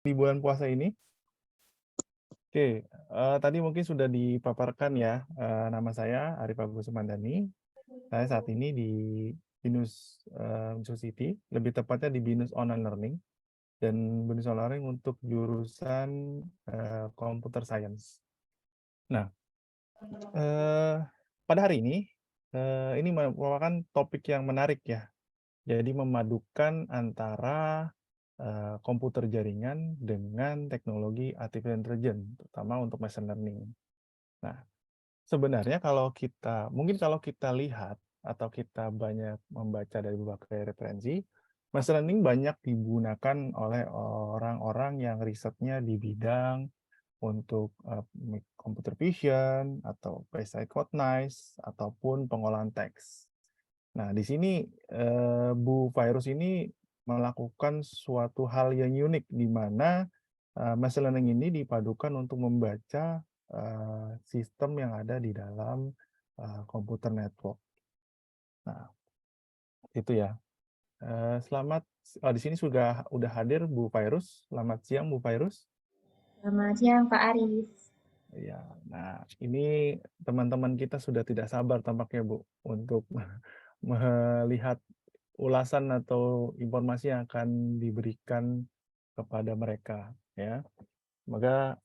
Di bulan puasa ini. Oke, tadi mungkin sudah dipaparkan ya, nama saya Arif Agus Sumandani. Saya saat ini di BINUS Society, lebih tepatnya di BINUS Online Learning, dan BINUS Online Learning untuk jurusan Computer Science. Nah, pada hari ini merupakan topik yang menarik ya. Jadi memadukan antara komputer jaringan dengan teknologi artificial intelligence, terutama untuk machine learning. Nah, sebenarnya mungkin kalau kita lihat atau kita banyak membaca dari berbagai referensi, machine learning banyak digunakan oleh orang-orang yang risetnya di bidang untuk computer vision atau face recognize ataupun pengolahan teks. Nah, di sini Bu Virus ini melakukan suatu hal yang unik di mana machine learning ini dipadukan untuk membaca sistem yang ada di dalam komputer network. Nah, itu ya. Selamat di sini udah hadir Bu Virus. Selamat siang Bu Virus. Selamat siang Pak Arif. Ya, nah ini teman-teman kita sudah tidak sabar tampaknya Bu untuk melihat ulasan atau informasi yang akan diberikan kepada mereka ya. Semoga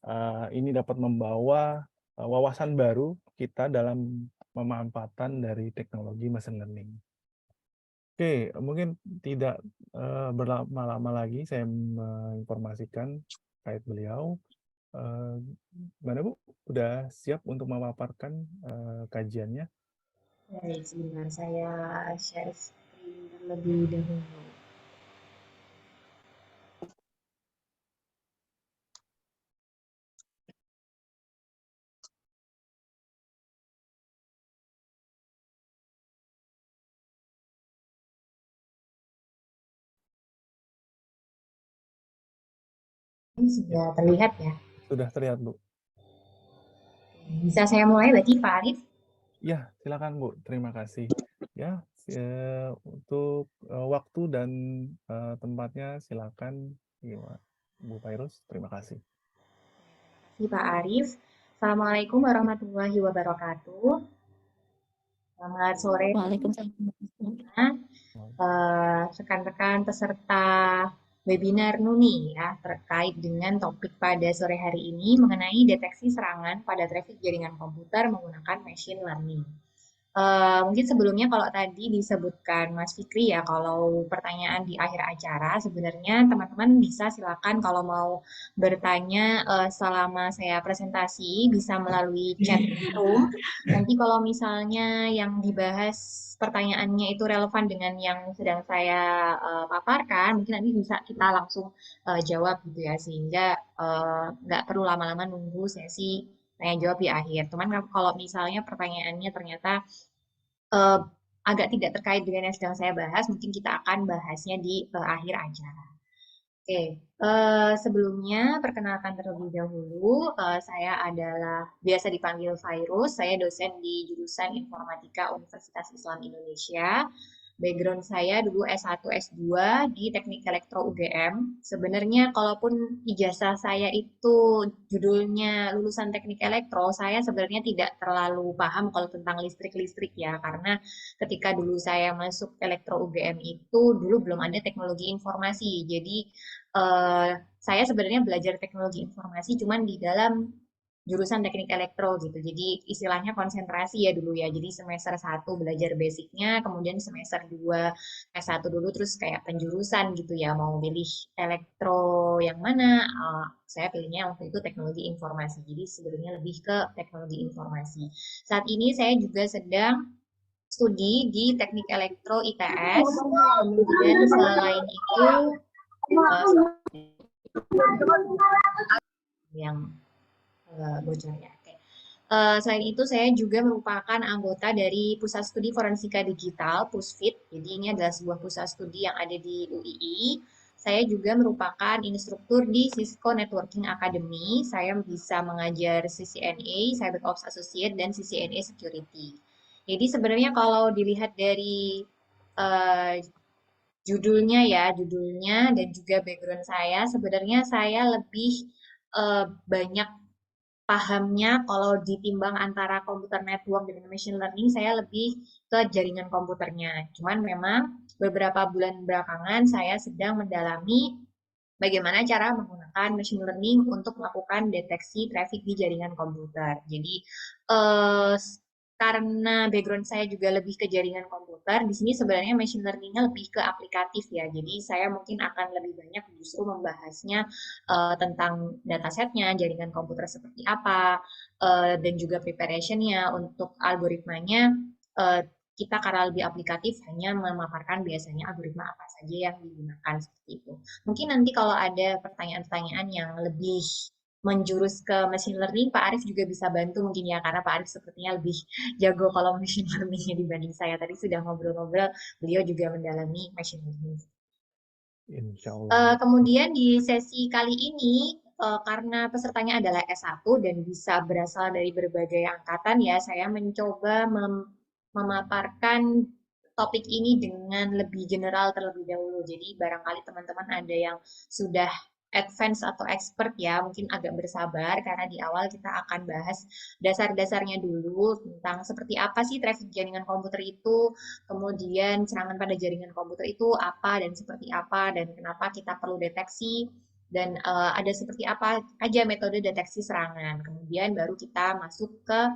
ini dapat membawa wawasan baru kita dalam pemanfaatan dari teknologi machine learning. Oke, mungkin tidak berlama-lama lagi saya menginformasikan terkait beliau. Gimana Bu? Udah siap untuk memaparkan kajiannya? Baik, sebentar saya share screen terlebih dahulu. Ini Ya, sudah terlihat ya. sudah terlihat Bu. Bisa saya mulai berarti Pak Arif? Ya, silakan Bu. Terima kasih. Ya, untuk waktu dan tempatnya silakan Bu Virus. Terima kasih. Terima kasih Pak Arif. Assalamualaikum warahmatullahi wabarakatuh. Selamat sore Waalaikumsalam. rekan-rekan peserta webinar NUNI ya terkait dengan topik pada sore hari ini mengenai deteksi serangan pada traffic jaringan komputer menggunakan machine learning. Mungkin sebelumnya kalau tadi disebutkan Mas Fikri ya, kalau pertanyaan di akhir acara, sebenarnya teman-teman bisa silakan kalau mau bertanya selama saya presentasi, bisa melalui chat room. Nanti kalau misalnya yang dibahas pertanyaannya itu relevan dengan yang sedang saya paparkan, mungkin nanti bisa kita langsung jawab gitu ya, sehingga nggak perlu lama-lama nunggu sesi tanya jawab di akhir. Cuman kalau misalnya pertanyaannya ternyata eh, agak tidak terkait dengan yang sedang saya bahas, mungkin kita akan bahasnya di akhir acara. Oke, sebelumnya perkenalkan terlebih dahulu, saya adalah biasa dipanggil Virus, saya dosen di jurusan Informatika Universitas Islam Indonesia. Background saya dulu S1, S2 di Teknik Elektro UGM. Sebenarnya kalaupun ijazah saya itu judulnya lulusan Teknik Elektro, saya sebenarnya tidak terlalu paham kalau tentang listrik-listrik ya, karena ketika dulu saya masuk Elektro UGM itu dulu belum ada teknologi informasi. Jadi saya sebenarnya belajar teknologi informasi cuman di dalam jurusan teknik elektro gitu. Jadi istilahnya konsentrasi ya dulu ya. Jadi semester 1 belajar basicnya, kemudian semester 2 S1 dulu terus kayak penjurusan gitu ya. Mau pilih elektro yang mana? Saya pilihnya waktu itu teknologi informasi. Jadi sebenarnya lebih ke teknologi informasi. Saat ini saya juga sedang studi di teknik elektro ITS. Kemudian selain itu yang bocornya. Oke. Selain itu, saya juga merupakan anggota dari Pusat Studi Forensika Digital, PUSFID. Jadi ini adalah sebuah pusat studi yang ada di UII. Saya juga merupakan instruktur di Cisco Networking Academy. Saya bisa mengajar CCNA, CyberOps Associate, dan CCNA Security. Jadi sebenarnya kalau dilihat dari uh, judulnya dan juga background saya, sebenarnya saya lebih banyak pahamnya kalau ditimbang antara komputer network dengan machine learning, saya lebih ke jaringan komputernya. Cuman memang beberapa bulan belakangan saya sedang mendalami bagaimana cara menggunakan machine learning untuk melakukan deteksi traffic di jaringan komputer. Jadi eh, karena background saya juga lebih ke jaringan komputer, di sini sebenarnya machine learning-nya lebih ke aplikatif ya. Jadi saya mungkin akan lebih banyak justru membahasnya tentang datasetnya, jaringan komputer seperti apa, dan juga preparation-nya untuk algoritmanya. eh, kita karena lebih aplikatif hanya memaparkan biasanya algoritma apa saja yang digunakan seperti itu. Mungkin nanti kalau ada pertanyaan-pertanyaan yang lebih menjurus ke machine learning, Pak Arif juga bisa bantu mungkin ya, karena Pak Arif sepertinya lebih jago kalau machine learning dibanding saya. Tadi sudah ngobrol-ngobrol, beliau juga mendalami machine learning. Insya Allah. Kemudian di sesi kali ini, karena pesertanya adalah S1 dan bisa berasal dari berbagai angkatan ya, saya mencoba memaparkan topik ini dengan lebih general terlebih dahulu. Jadi barangkali teman-teman ada yang sudah advance atau expert ya, mungkin agak bersabar karena di awal kita akan bahas dasar-dasarnya dulu tentang seperti apa sih traffic jaringan komputer itu, kemudian serangan pada jaringan komputer itu apa dan seperti apa dan kenapa kita perlu deteksi dan ada seperti apa aja metode deteksi serangan. Kemudian baru kita masuk ke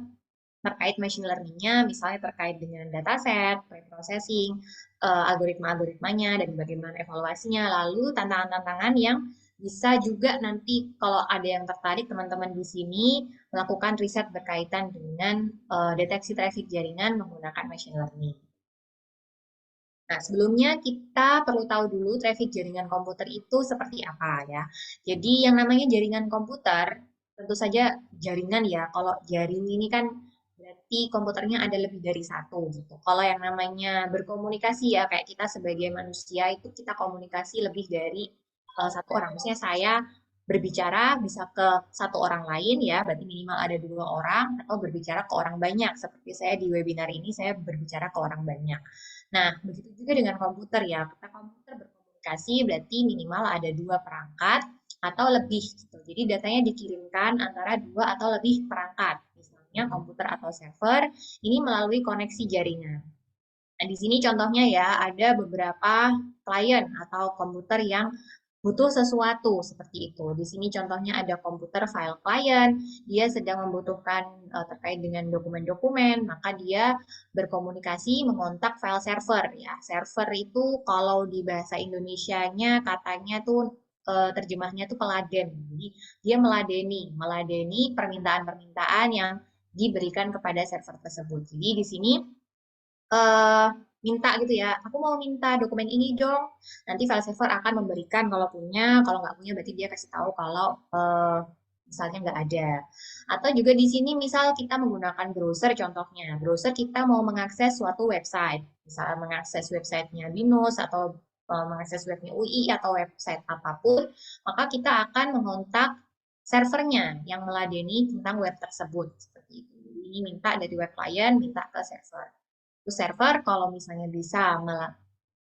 terkait machine learning-nya, misalnya terkait dengan dataset, preprocessing, algoritma-algoritmanya, dan bagaimana evaluasinya, lalu tantangan-tantangan yang bisa juga nanti kalau ada yang tertarik teman-teman di sini melakukan riset berkaitan dengan deteksi traffic jaringan menggunakan machine learning. Nah, sebelumnya kita perlu tahu dulu traffic jaringan komputer itu seperti apa ya. Jadi yang namanya jaringan komputer, tentu saja jaringan ya. Kalau jaring ini kan berarti komputernya ada lebih dari satu gitu. Kalau yang namanya berkomunikasi ya, kayak kita sebagai manusia itu kita komunikasi lebih dari satu orang. Maksudnya saya berbicara bisa ke satu orang lain ya, berarti minimal ada dua orang, atau berbicara ke orang banyak. Seperti saya di webinar ini, saya berbicara ke orang banyak. Nah, begitu juga dengan komputer ya. Kita komputer berkomunikasi berarti minimal ada dua perangkat atau lebih gitu. Jadi datanya dikirimkan antara dua atau lebih perangkat. Misalnya komputer atau server ini melalui koneksi jaringan. Nah, di sini contohnya ya ada beberapa klien atau komputer yang butuh sesuatu seperti itu. Di sini contohnya ada komputer file client, dia sedang membutuhkan terkait dengan dokumen-dokumen, maka dia berkomunikasi mengontak file server ya. Server itu kalau di bahasa Indonesianya katanya tuh terjemahnya tuh peladen. Jadi dia meladeni permintaan-permintaan yang diberikan kepada server tersebut. Jadi di sini eh, minta gitu ya, aku mau minta dokumen ini dong. Nanti file saver akan memberikan kalau punya, kalau nggak punya berarti dia kasih tahu kalau misalnya nggak ada. Atau juga di sini misal kita menggunakan browser contohnya. Browser kita mau mengakses suatu website, misalnya mengakses websitenya Binus atau mengakses webnya UI atau website apapun, maka kita akan mengontak servernya yang meladeni tentang web tersebut. Seperti itu. Ini minta dari web client, minta ke server server kalau misalnya bisa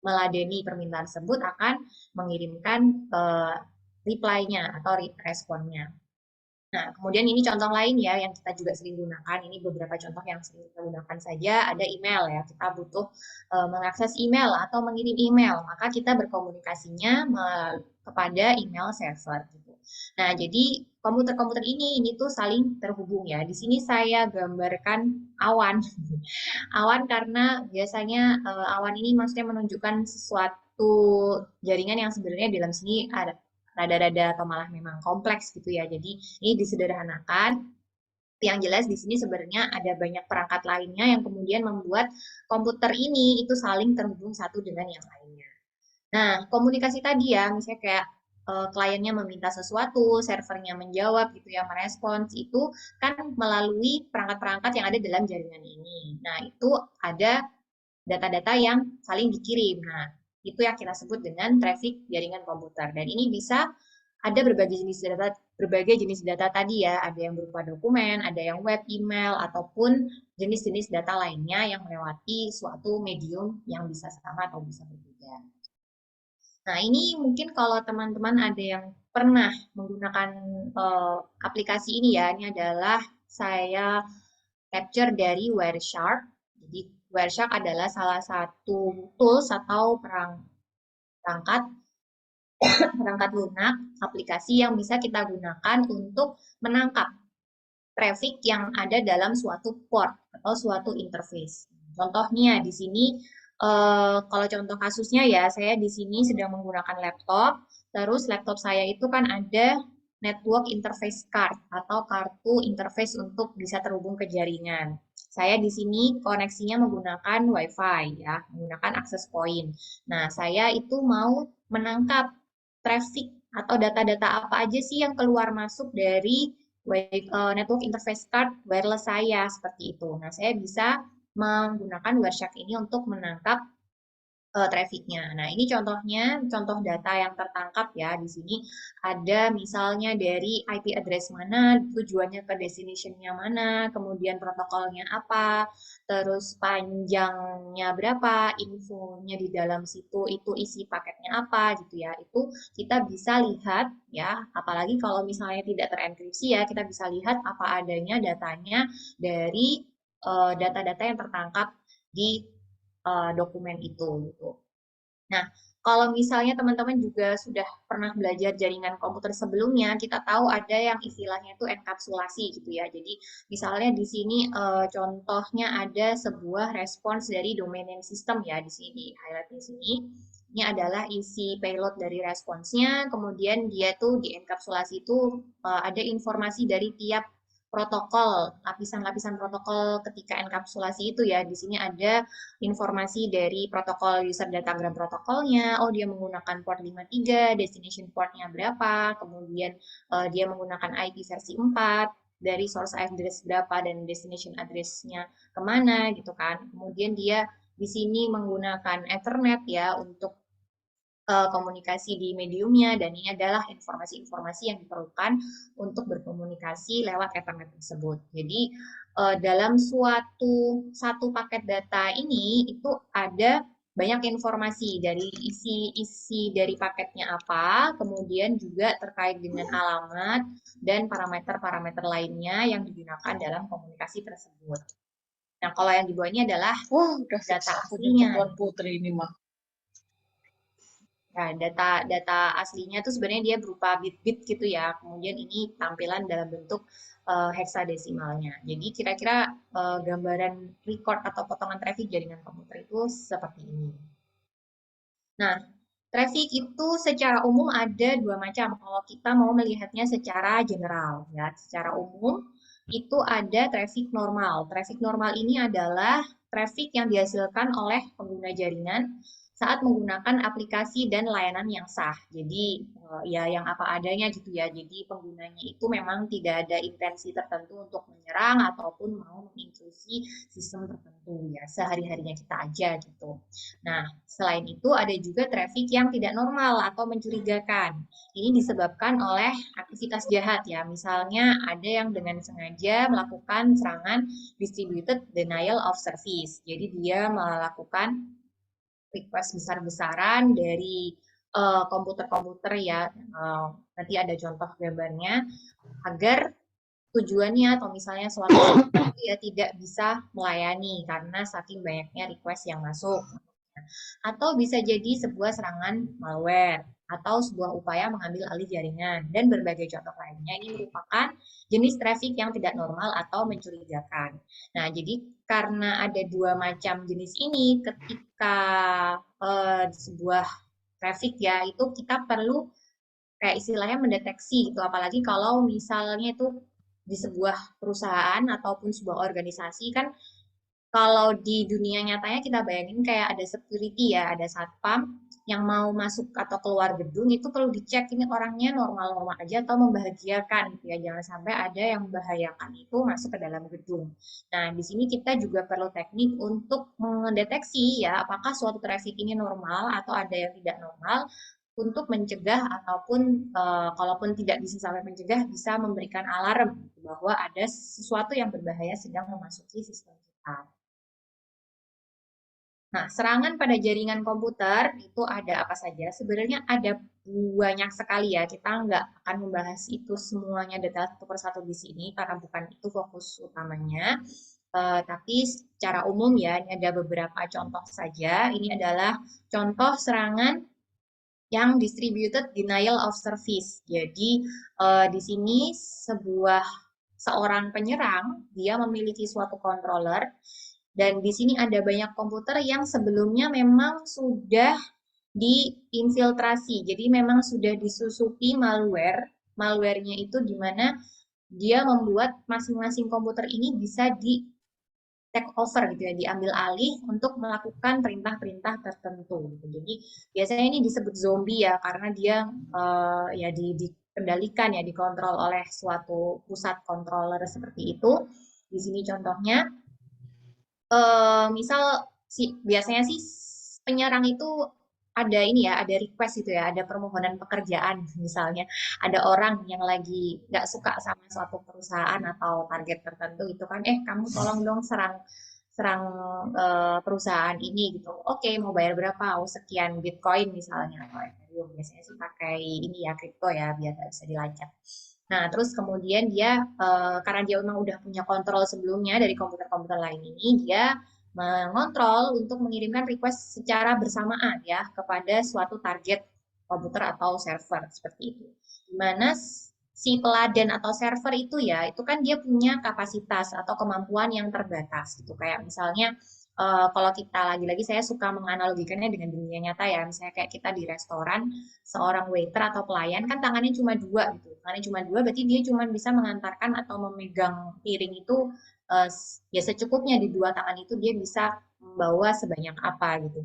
meladeni permintaan tersebut akan mengirimkan reply-nya atau responnya. Nah, kemudian ini contoh lain ya yang kita juga sering gunakan. Ini beberapa contoh yang sering kita gunakan saja. Ada email ya. Kita butuh mengakses email atau mengirim email. Maka kita berkomunikasinya kepada email server gitu. Nah, jadi komputer-komputer ini tuh saling terhubung ya. Di sini saya gambarkan awan. Awan karena biasanya awan ini maksudnya menunjukkan sesuatu jaringan yang sebenarnya di dalam sini ada rada-rada atau malah memang kompleks gitu ya. Jadi ini disederhanakan. Yang jelas di sini sebenarnya ada banyak perangkat lainnya yang kemudian membuat komputer ini itu saling terhubung satu dengan yang lainnya. Nah, komunikasi tadi ya, misalnya kayak kliennya meminta sesuatu, servernya menjawab gitu ya, merespons itu kan melalui perangkat-perangkat yang ada dalam jaringan ini. Nah, itu ada data-data yang saling dikirim. Nah, itu yang kita sebut dengan traffic jaringan komputer. Dan ini bisa ada berbagai jenis data tadi ya, ada yang berupa dokumen, ada yang web, email, ataupun jenis-jenis data lainnya yang melewati suatu medium yang bisa sama atau bisa berbeda. Nah, ini mungkin kalau teman-teman ada yang pernah menggunakan aplikasi ini ya, ini adalah saya capture dari Wireshark. Jadi Wireshark adalah salah satu tools atau perangkat perangkat lunak aplikasi yang bisa kita gunakan untuk menangkap traffic yang ada dalam suatu port atau suatu interface. Contohnya di sini kalau contoh kasusnya ya, saya di sini sedang menggunakan laptop, terus laptop saya itu kan ada network interface card atau kartu interface untuk bisa terhubung ke jaringan. Saya di sini koneksinya menggunakan WiFi ya, menggunakan access point. Nah, saya itu mau menangkap traffic atau data-data apa aja sih yang keluar masuk dari network interface card wireless saya seperti itu. Nah, saya bisa menggunakan Wireshark ini untuk menangkap traffic-nya. Nah, ini contohnya, contoh data yang tertangkap ya. Di sini ada misalnya dari IP address mana, tujuannya ke destination-nya mana, kemudian protokolnya apa, terus panjangnya berapa, infonya di dalam situ itu isi paketnya apa gitu ya. Itu kita bisa lihat ya, apalagi kalau misalnya tidak terenkripsi ya, kita bisa lihat apa adanya datanya dari data-data yang tertangkap di dokumen itu gitu. Nah, kalau misalnya teman-teman juga sudah pernah belajar jaringan komputer sebelumnya, kita tahu ada yang istilahnya itu enkapsulasi gitu ya. Jadi misalnya di sini contohnya ada sebuah respons dari domain name system ya di sini highlight di sini. Ini adalah isi payload dari responsnya, kemudian dia tuh di enkapsulasi itu ada informasi dari tiap protokol, lapisan-lapisan protokol ketika enkapsulasi itu ya. Di sini ada informasi dari protokol user datagram protokolnya, oh dia menggunakan port 53, destination portnya berapa, kemudian dia menggunakan IP versi 4, dari source address berapa dan destination address-nya kemana gitu kan. Kemudian dia di sini menggunakan Ethernet ya untuk komunikasi di mediumnya dan ini adalah informasi-informasi yang diperlukan untuk berkomunikasi lewat Ethernet tersebut. Jadi dalam satu paket data ini itu ada banyak informasi dari isi dari paketnya apa, kemudian juga terkait dengan alamat dan parameter-parameter lainnya yang digunakan dalam komunikasi tersebut. Nah, kalau yang di bawah ini adalah Wah, udah data siksa aku nih aslinya. Tuan Putri ini mah. Nah, data aslinya itu sebenarnya dia berupa bit-bit gitu ya. Kemudian ini tampilan dalam bentuk heksadesimalnya. Jadi kira-kira gambaran record atau potongan traffic jaringan komputer itu seperti ini. Nah, traffic itu secara umum ada dua macam. Kalau kita mau melihatnya secara general, ya, secara umum itu ada traffic normal. Traffic normal ini adalah traffic yang dihasilkan oleh pengguna jaringan saat menggunakan aplikasi dan layanan yang sah. Jadi ya yang apa adanya gitu ya. Jadi penggunanya itu memang tidak ada intensi tertentu untuk menyerang ataupun mau mengintrusi sistem tertentu ya. Sehari-harinya kita aja gitu. Nah, selain itu ada juga traffic yang tidak normal atau mencurigakan. Ini disebabkan oleh aktivitas jahat ya. Misalnya ada yang dengan sengaja melakukan serangan distributed denial of service. Jadi dia melakukan request besar-besaran dari komputer-komputer ya. Nanti ada contoh gambarnya agar tujuannya atau misalnya suatu itu ya tidak bisa melayani karena saking banyaknya request yang masuk. Atau bisa jadi sebuah serangan malware atau sebuah upaya mengambil alih jaringan dan berbagai contoh lainnya. Ini merupakan jenis traffic yang tidak normal atau mencurigakan. Nah, jadi karena ada dua macam jenis ini, ketika sebuah traffic ya itu kita perlu kayak istilahnya mendeteksi gitu, apalagi kalau misalnya itu di sebuah perusahaan ataupun sebuah organisasi kan kalau di dunia nyatanya kita bayangin kayak ada security ya, ada satpam yang mau masuk atau keluar gedung itu perlu dicek ini orangnya normal-normal aja atau membahagiakan gitu ya. Jangan sampai ada yang membahayakan itu masuk ke dalam gedung. Nah, di sini kita juga perlu teknik untuk mendeteksi ya apakah suatu traffic ini normal atau ada yang tidak normal untuk mencegah ataupun kalaupun tidak bisa sampai mencegah bisa memberikan alarm bahwa ada sesuatu yang berbahaya sedang memasuki sistem kita. Nah, serangan pada jaringan komputer itu ada apa saja? Sebenarnya ada banyak sekali ya. Kita nggak akan membahas itu semuanya detail satu persatu di sini karena bukan itu fokus utamanya. Tapi secara umum ya, ini ada beberapa contoh saja. Ini adalah contoh serangan yang distributed denial of service. Jadi di sini seorang penyerang dia memiliki suatu controller dan di sini ada banyak komputer yang sebelumnya memang sudah diinfiltrasi. Jadi memang sudah disusupi malware. Malwarenya itu di mana dia membuat masing-masing komputer ini bisa di take over gitu ya, diambil alih untuk melakukan perintah-perintah tertentu gitu. Jadi biasanya ini disebut zombie ya karena dia ya dikendalikan ya dikontrol oleh suatu pusat controller seperti itu. Di sini contohnya misal biasanya sih penyerang itu ada ini ya, ada request itu ya, ada permohonan pekerjaan misalnya, ada orang yang lagi nggak suka sama suatu perusahaan atau target tertentu gitu kan, kamu tolong dong serang serang perusahaan ini gitu. Oke, mau bayar berapa? Oh, sekian Bitcoin misalnya atau Ethereum. Biasanya sih pakai ini ya kripto ya biar nggak bisa dilacak. Nah, terus kemudian dia karena dia memang udah punya kontrol sebelumnya dari komputer-komputer lain ini, dia mengontrol untuk mengirimkan request secara bersamaan ya kepada suatu target komputer atau server seperti itu. Di mana si peladen atau server itu ya, itu kan dia punya kapasitas atau kemampuan yang terbatas gitu. Kayak misalnya kalau kita lagi-lagi saya suka menganalogikannya dengan dunia nyata ya, misalnya kayak kita di restoran, seorang waiter atau pelayan kan tangannya cuma dua gitu, tangannya cuma dua berarti dia cuma bisa mengantarkan atau memegang piring itu uh, ya secukupnya di dua tangan itu dia bisa membawa sebanyak apa gitu.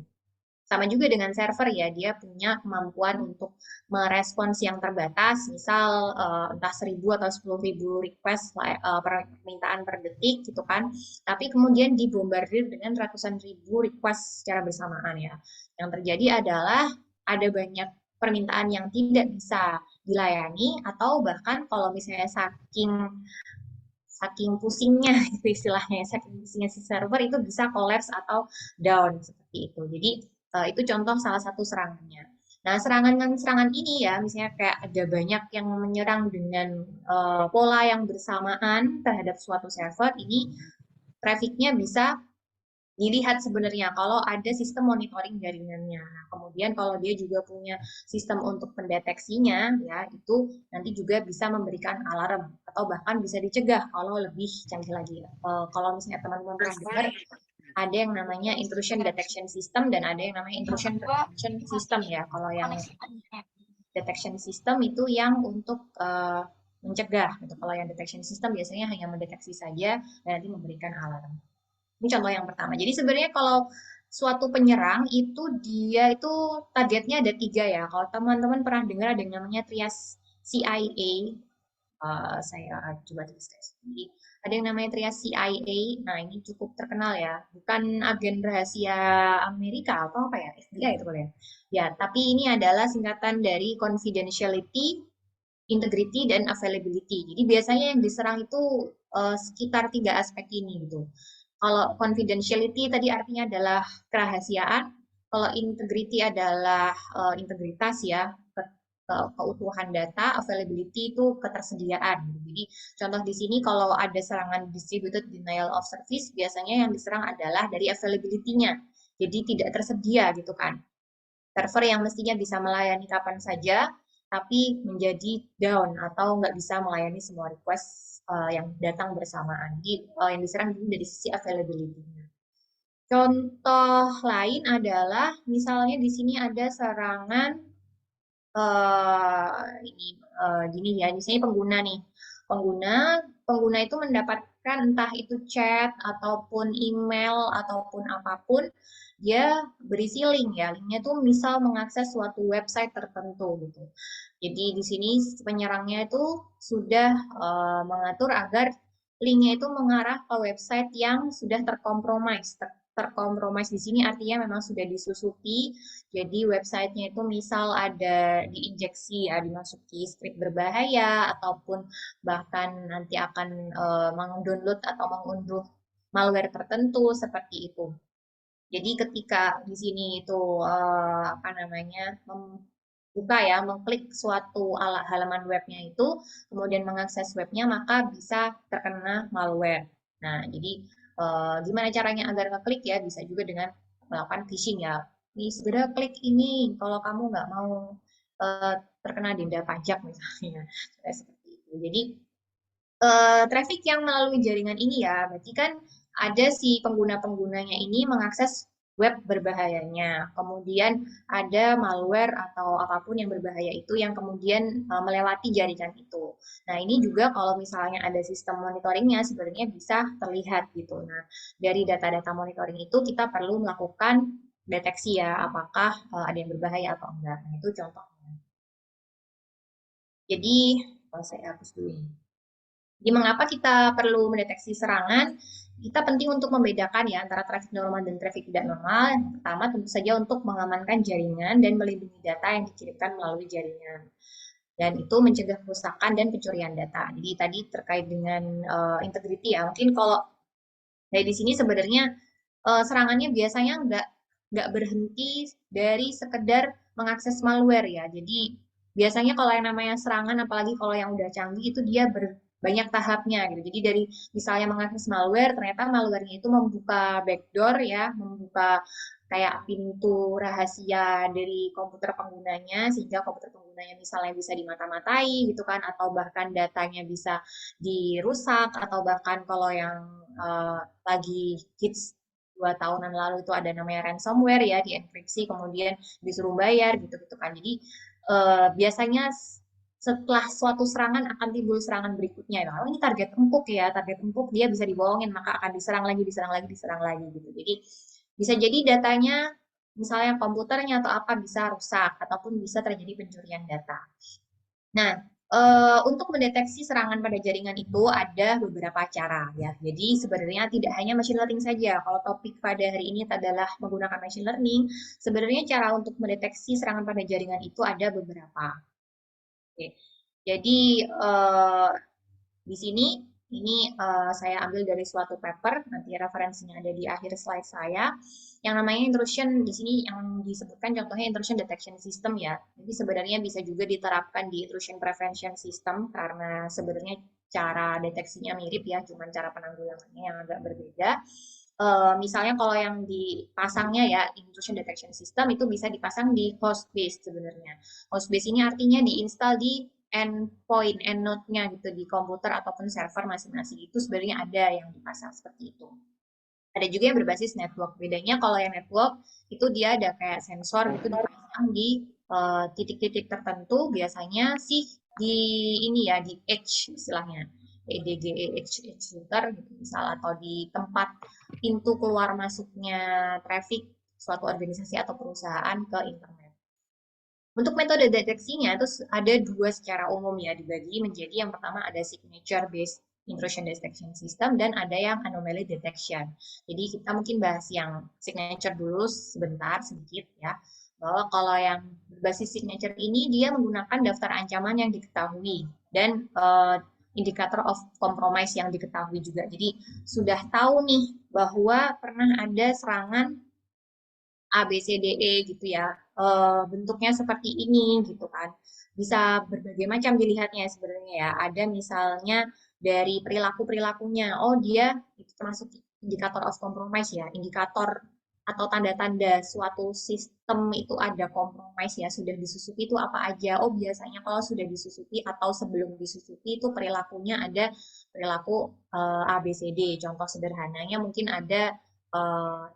Sama juga dengan server ya, dia punya kemampuan untuk merespons yang terbatas, misal entah 1.000 atau 10.000 request permintaan per detik gitu kan. Tapi kemudian dibombardir dengan ratusan ribu request secara bersamaan ya. Yang terjadi adalah ada banyak permintaan yang tidak bisa dilayani atau bahkan kalau misalnya saking saking pusingnya itu istilahnya, saking pusingnya si server itu bisa collapse atau down seperti itu. Jadi itu contoh salah satu serangannya. Nah, serangan ini ya, misalnya kayak ada banyak yang menyerang dengan pola yang bersamaan terhadap suatu server, ini trafficnya bisa dilihat sebenarnya kalau ada sistem monitoring jaringannya. Nah, kemudian kalau dia juga punya sistem untuk pendeteksinya, ya itu nanti juga bisa memberikan alarm atau bahkan bisa dicegah kalau lebih canggih lagi. Kalau misalnya teman-teman pernah dengar, ada yang namanya intrusion detection system dan ada yang namanya intrusion prevention system ya. Kalau yang detection system itu yang untuk mencegah. Gitu. Kalau yang detection system biasanya hanya mendeteksi saja dan nanti memberikan alarm. Ini contoh yang pertama. Jadi sebenarnya kalau suatu penyerang itu dia itu targetnya ada tiga ya. Kalau teman-teman pernah dengar ada yang namanya trias CIA, saya coba tulis sini. Ada yang namanya trias CIA. Nah ini cukup terkenal ya. Bukan agen rahasia Amerika atau apa ya? FBI itu boleh. Ya, tapi ini adalah singkatan dari confidentiality, integrity, dan availability. Jadi biasanya yang diserang itu sekitar tiga aspek ini gitu. Kalau confidentiality tadi artinya adalah kerahasiaan, kalau integrity adalah integritas ya, keutuhan data, availability itu ketersediaan. Jadi contoh di sini kalau ada serangan distributed denial of service, biasanya yang diserang adalah dari availability-nya. Jadi tidak tersedia gitu kan. Server yang mestinya bisa melayani kapan saja, tapi menjadi down atau nggak bisa melayani semua request yang datang bersamaan. Jadi yang diserang dari sisi availability-nya. Contoh lain adalah misalnya di sini ada serangan ini gini ya, misalnya pengguna nih. Pengguna pengguna itu mendapatkan entah itu chat ataupun email ataupun apapun, dia berisi link ya. Linknya tuh misal mengakses suatu website tertentu gitu. Jadi di sini penyerangnya itu sudah mengatur agar linknya itu mengarah ke website yang sudah terkompromis. Terkompromis di sini artinya memang sudah disusupi. Jadi websitenya itu misal ada diinjeksi, ya, dimasuki script berbahaya ataupun bahkan nanti akan mendownload atau mengunduh malware tertentu seperti itu. Jadi ketika di sini itu apa namanya membuka ya, mengklik suatu halaman webnya itu, kemudian mengakses webnya, maka bisa terkena malware. Nah, jadi gimana caranya agar ngeklik ya? Bisa juga dengan melakukan phishing ya. Nih, segera klik ini kalau kamu nggak mau eh, terkena denda pajak misalnya. Kayak seperti itu. Jadi traffic yang melalui jaringan ini ya, berarti kan ada si pengguna-penggunanya ini mengakses web berbahayanya. Kemudian ada malware atau apapun yang berbahaya itu yang kemudian melewati jaringan itu. Nah, ini juga kalau misalnya ada sistem monitoringnya sebenarnya bisa terlihat gitu. Nah, dari data-data monitoring itu kita perlu melakukan deteksi ya, apakah ada yang berbahaya atau enggak. Nah, itu contohnya. Jadi, kalau saya hapus dulu ini. Jadi mengapa kita perlu mendeteksi serangan? Kita penting untuk membedakan ya antara traffic normal dan traffic tidak normal. Yang pertama tentu saja untuk mengamankan jaringan dan melindungi data yang dikirimkan melalui jaringan. Dan itu mencegah kerusakan dan pencurian data. Jadi tadi terkait dengan integrity ya. Mungkin kalau dari di sini sebenarnya serangannya biasanya nggak berhenti dari sekedar mengakses malware ya. Jadi biasanya kalau yang namanya serangan, apalagi kalau yang udah canggih itu dia banyak tahapnya gitu. Jadi dari misalnya mengakses malware, ternyata malwarenya itu membuka backdoor ya, membuka kayak pintu rahasia dari komputer penggunanya sehingga komputer penggunanya misalnya bisa dimata-matai gitu kan, atau bahkan datanya bisa dirusak, atau bahkan kalau yang lagi hits 2 tahunan lalu itu ada namanya ransomware ya, dienkripsi kemudian disuruh bayar gitu gitu kan. Jadi biasanya setelah suatu serangan akan timbul serangan berikutnya. Kalau ini target empuk ya, target empuk dia bisa dibohongin maka akan diserang lagi, diserang lagi, diserang lagi gitu. Jadi bisa jadi datanya misalnya komputernya atau apa bisa rusak ataupun bisa terjadi pencurian data. Nah, untuk mendeteksi serangan pada jaringan itu ada beberapa cara ya. Jadi sebenarnya tidak hanya machine learning saja. Kalau topik pada hari ini adalah menggunakan machine learning, sebenarnya cara untuk mendeteksi serangan pada jaringan itu ada beberapa. Oke. Jadi di sini ini saya ambil dari suatu paper, nanti referensinya ada di akhir slide saya. Yang namanya intrusion di sini yang disebutkan contohnya intrusion detection system ya. Jadi sebenarnya bisa juga diterapkan di intrusion prevention system karena sebenarnya cara deteksinya mirip ya, cuman cara penanggulangannya yang agak berbeda. Misalnya kalau yang dipasangnya ya intrusion detection system itu bisa dipasang di host base sebenarnya. Host base ini artinya diinstal di endpoint, endnode-nya gitu di komputer ataupun server masing-masing. Itu sebenarnya ada yang dipasang seperti itu. Ada juga yang berbasis network. Bedanya kalau yang network itu dia ada kayak sensor gitu dipasang di titik-titik tertentu. Biasanya sih di ini ya di edge istilahnya. EDG, edge router gitu misal atau di tempat pintu keluar masuknya traffic suatu organisasi atau perusahaan ke internet. Untuk metode deteksinya itu ada dua secara umum ya dibagi menjadi yang pertama ada signature based intrusion detection system dan ada yang anomaly detection. Jadi kita mungkin bahas yang signature dulu sebentar sedikit ya. Bahwa kalau yang berbasis signature ini dia menggunakan daftar ancaman yang diketahui dan indikator of compromise yang diketahui juga. Jadi sudah tahu nih bahwa pernah ada serangan A, B, C, D, E gitu ya. Bentuknya seperti ini gitu kan. Bisa berbagai macam dilihatnya sebenarnya ya. Ada misalnya dari perilaku-perilakunya. Oh dia itu termasuk indikator of compromise ya. Indikator atau tanda-tanda suatu sistem itu ada compromise ya. Sudah disusupi itu apa aja. Oh biasanya kalau sudah disusupi atau sebelum disusupi itu perilakunya ada perilaku A, B, C, D. Contoh sederhananya mungkin ada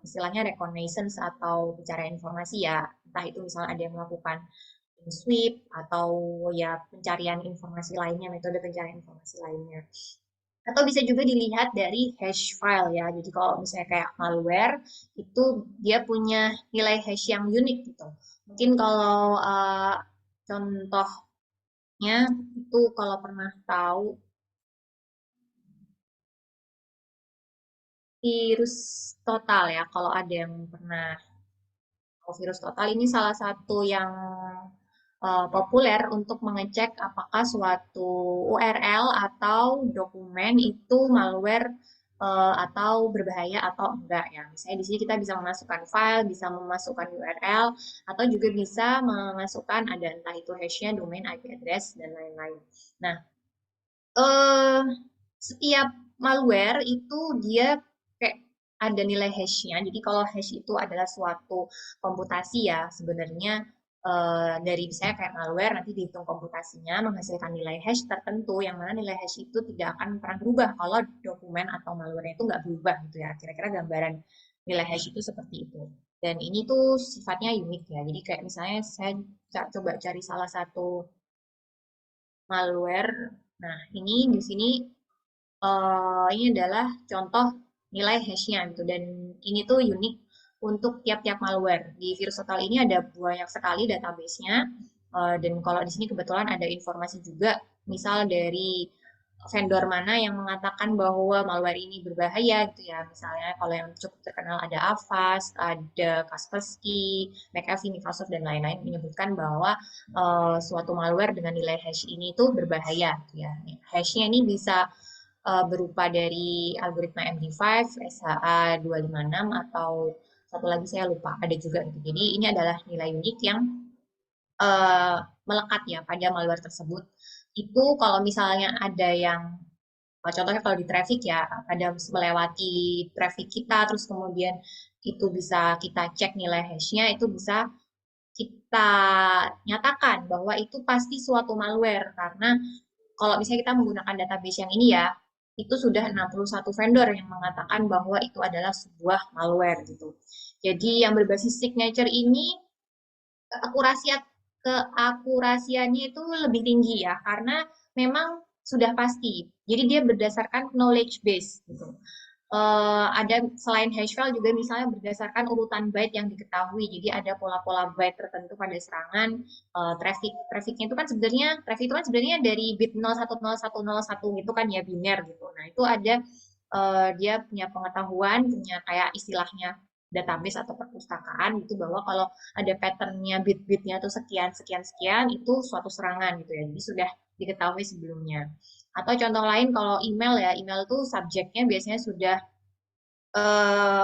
istilahnya reconnaissance atau pencarian informasi ya, entah itu misalnya ada yang melakukan sweep atau ya pencarian informasi lainnya, metode pencarian informasi lainnya. Atau bisa juga dilihat dari hash file ya. Jadi kalau misalnya kayak malware itu dia punya nilai hash yang unik gitu. Mungkin kalau contohnya itu kalau pernah tahu virus total ya, kalau ada yang pernah virus total ini salah satu yang populer untuk mengecek apakah suatu URL atau dokumen itu malware atau berbahaya atau enggak ya. Misalnya di sini kita bisa memasukkan file, bisa memasukkan URL, atau juga bisa memasukkan ada entah itu hashnya, domain, IP address, dan lain-lain. Nah, eh, setiap malware itu dia kayak ada nilai hashnya. Jadi kalau hash itu adalah suatu komputasi ya, sebenarnya dari misalnya kayak malware nanti dihitung komputasinya menghasilkan nilai hash tertentu yang mana nilai hash itu tidak akan pernah berubah kalau dokumen atau malware itu nggak berubah gitu ya. Kira-kira gambaran nilai hash itu seperti itu. Dan ini tuh sifatnya unik ya. Jadi kayak misalnya saya coba cari salah satu malware. Nah, ini di sini ini adalah contoh nilai hashnya gitu dan ini tuh unik untuk tiap-tiap malware. Di virus total ini ada banyak sekali database-nya dan kalau di sini kebetulan ada informasi juga misal dari vendor mana yang mengatakan bahwa malware ini berbahaya gitu ya. Misalnya kalau yang cukup terkenal ada Avast, ada Kaspersky, McAfee, Microsoft dan lain-lain menyebutkan bahwa suatu malware dengan nilai hash ini tuh berbahaya gitu ya. Hashnya ini bisa berupa dari algoritma MD5, SHA-256 atau satu lagi saya lupa, ada juga gitu. Jadi ini adalah nilai unik yang melekat ya pada malware tersebut. Itu kalau misalnya ada yang contohnya kalau di traffic ya ada melewati traffic kita terus kemudian itu bisa kita cek nilai hashnya itu bisa kita nyatakan bahwa itu pasti suatu malware karena kalau misalnya kita menggunakan database yang ini ya, itu sudah 61 vendor yang mengatakan bahwa itu adalah sebuah malware gitu. Jadi yang berbasis signature ini keakurasiat keakurasiannya itu lebih tinggi ya karena memang sudah pasti. Jadi dia berdasarkan knowledge base gitu. Ada selain hash file juga misalnya berdasarkan urutan byte yang diketahui. Jadi ada pola-pola byte tertentu pada serangan traffic. Trafficnya itu kan sebenarnya traffic itu kan sebenarnya dari bit 010101 gitu kan ya biner gitu. Nah, itu ada dia punya pengetahuan, punya kayak istilahnya database atau perpustakaan gitu bahwa kalau ada patternnya bit-bitnya tuh sekian sekian sekian itu suatu serangan gitu ya. Jadi sudah diketahui sebelumnya. Atau contoh lain kalau email ya, email tuh subjeknya biasanya sudah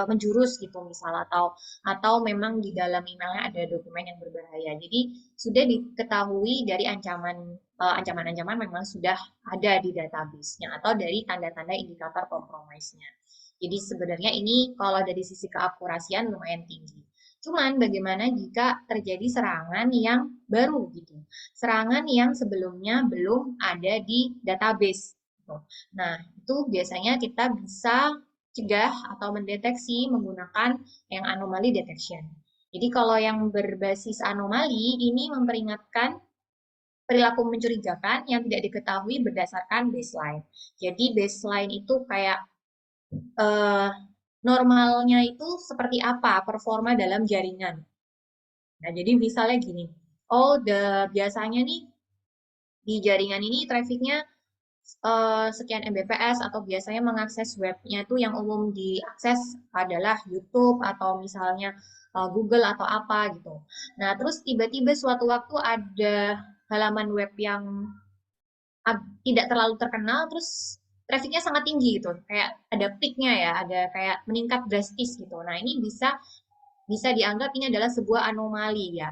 menjurus gitu misal atau memang di dalam emailnya ada dokumen yang berbahaya. Jadi sudah diketahui dari ancaman-ancaman memang sudah ada di database-nya atau dari tanda-tanda indikator compromise-nya. Jadi sebenarnya ini kalau dari sisi keakurasian lumayan tinggi. Cuman bagaimana jika terjadi serangan yang baru gitu. Serangan yang sebelumnya belum ada di database. Gitu. Nah, itu biasanya kita bisa cegah atau mendeteksi menggunakan yang anomaly detection. Jadi kalau yang berbasis anomali ini memperingatkan perilaku mencurigakan yang tidak diketahui berdasarkan baseline. Jadi baseline itu kayak eh, normalnya itu seperti apa performa dalam jaringan. Nah, jadi misalnya gini, oh biasanya nih di jaringan ini trafficnya sekian Mbps atau biasanya mengakses webnya itu yang umum diakses adalah YouTube atau misalnya Google atau apa gitu. Nah, terus tiba-tiba suatu waktu ada halaman web yang tidak terlalu terkenal, terus trafficnya sangat tinggi gitu, kayak ada peaknya ya, ada kayak meningkat drastis gitu. Nah, ini bisa bisa dianggap ini adalah sebuah anomali ya,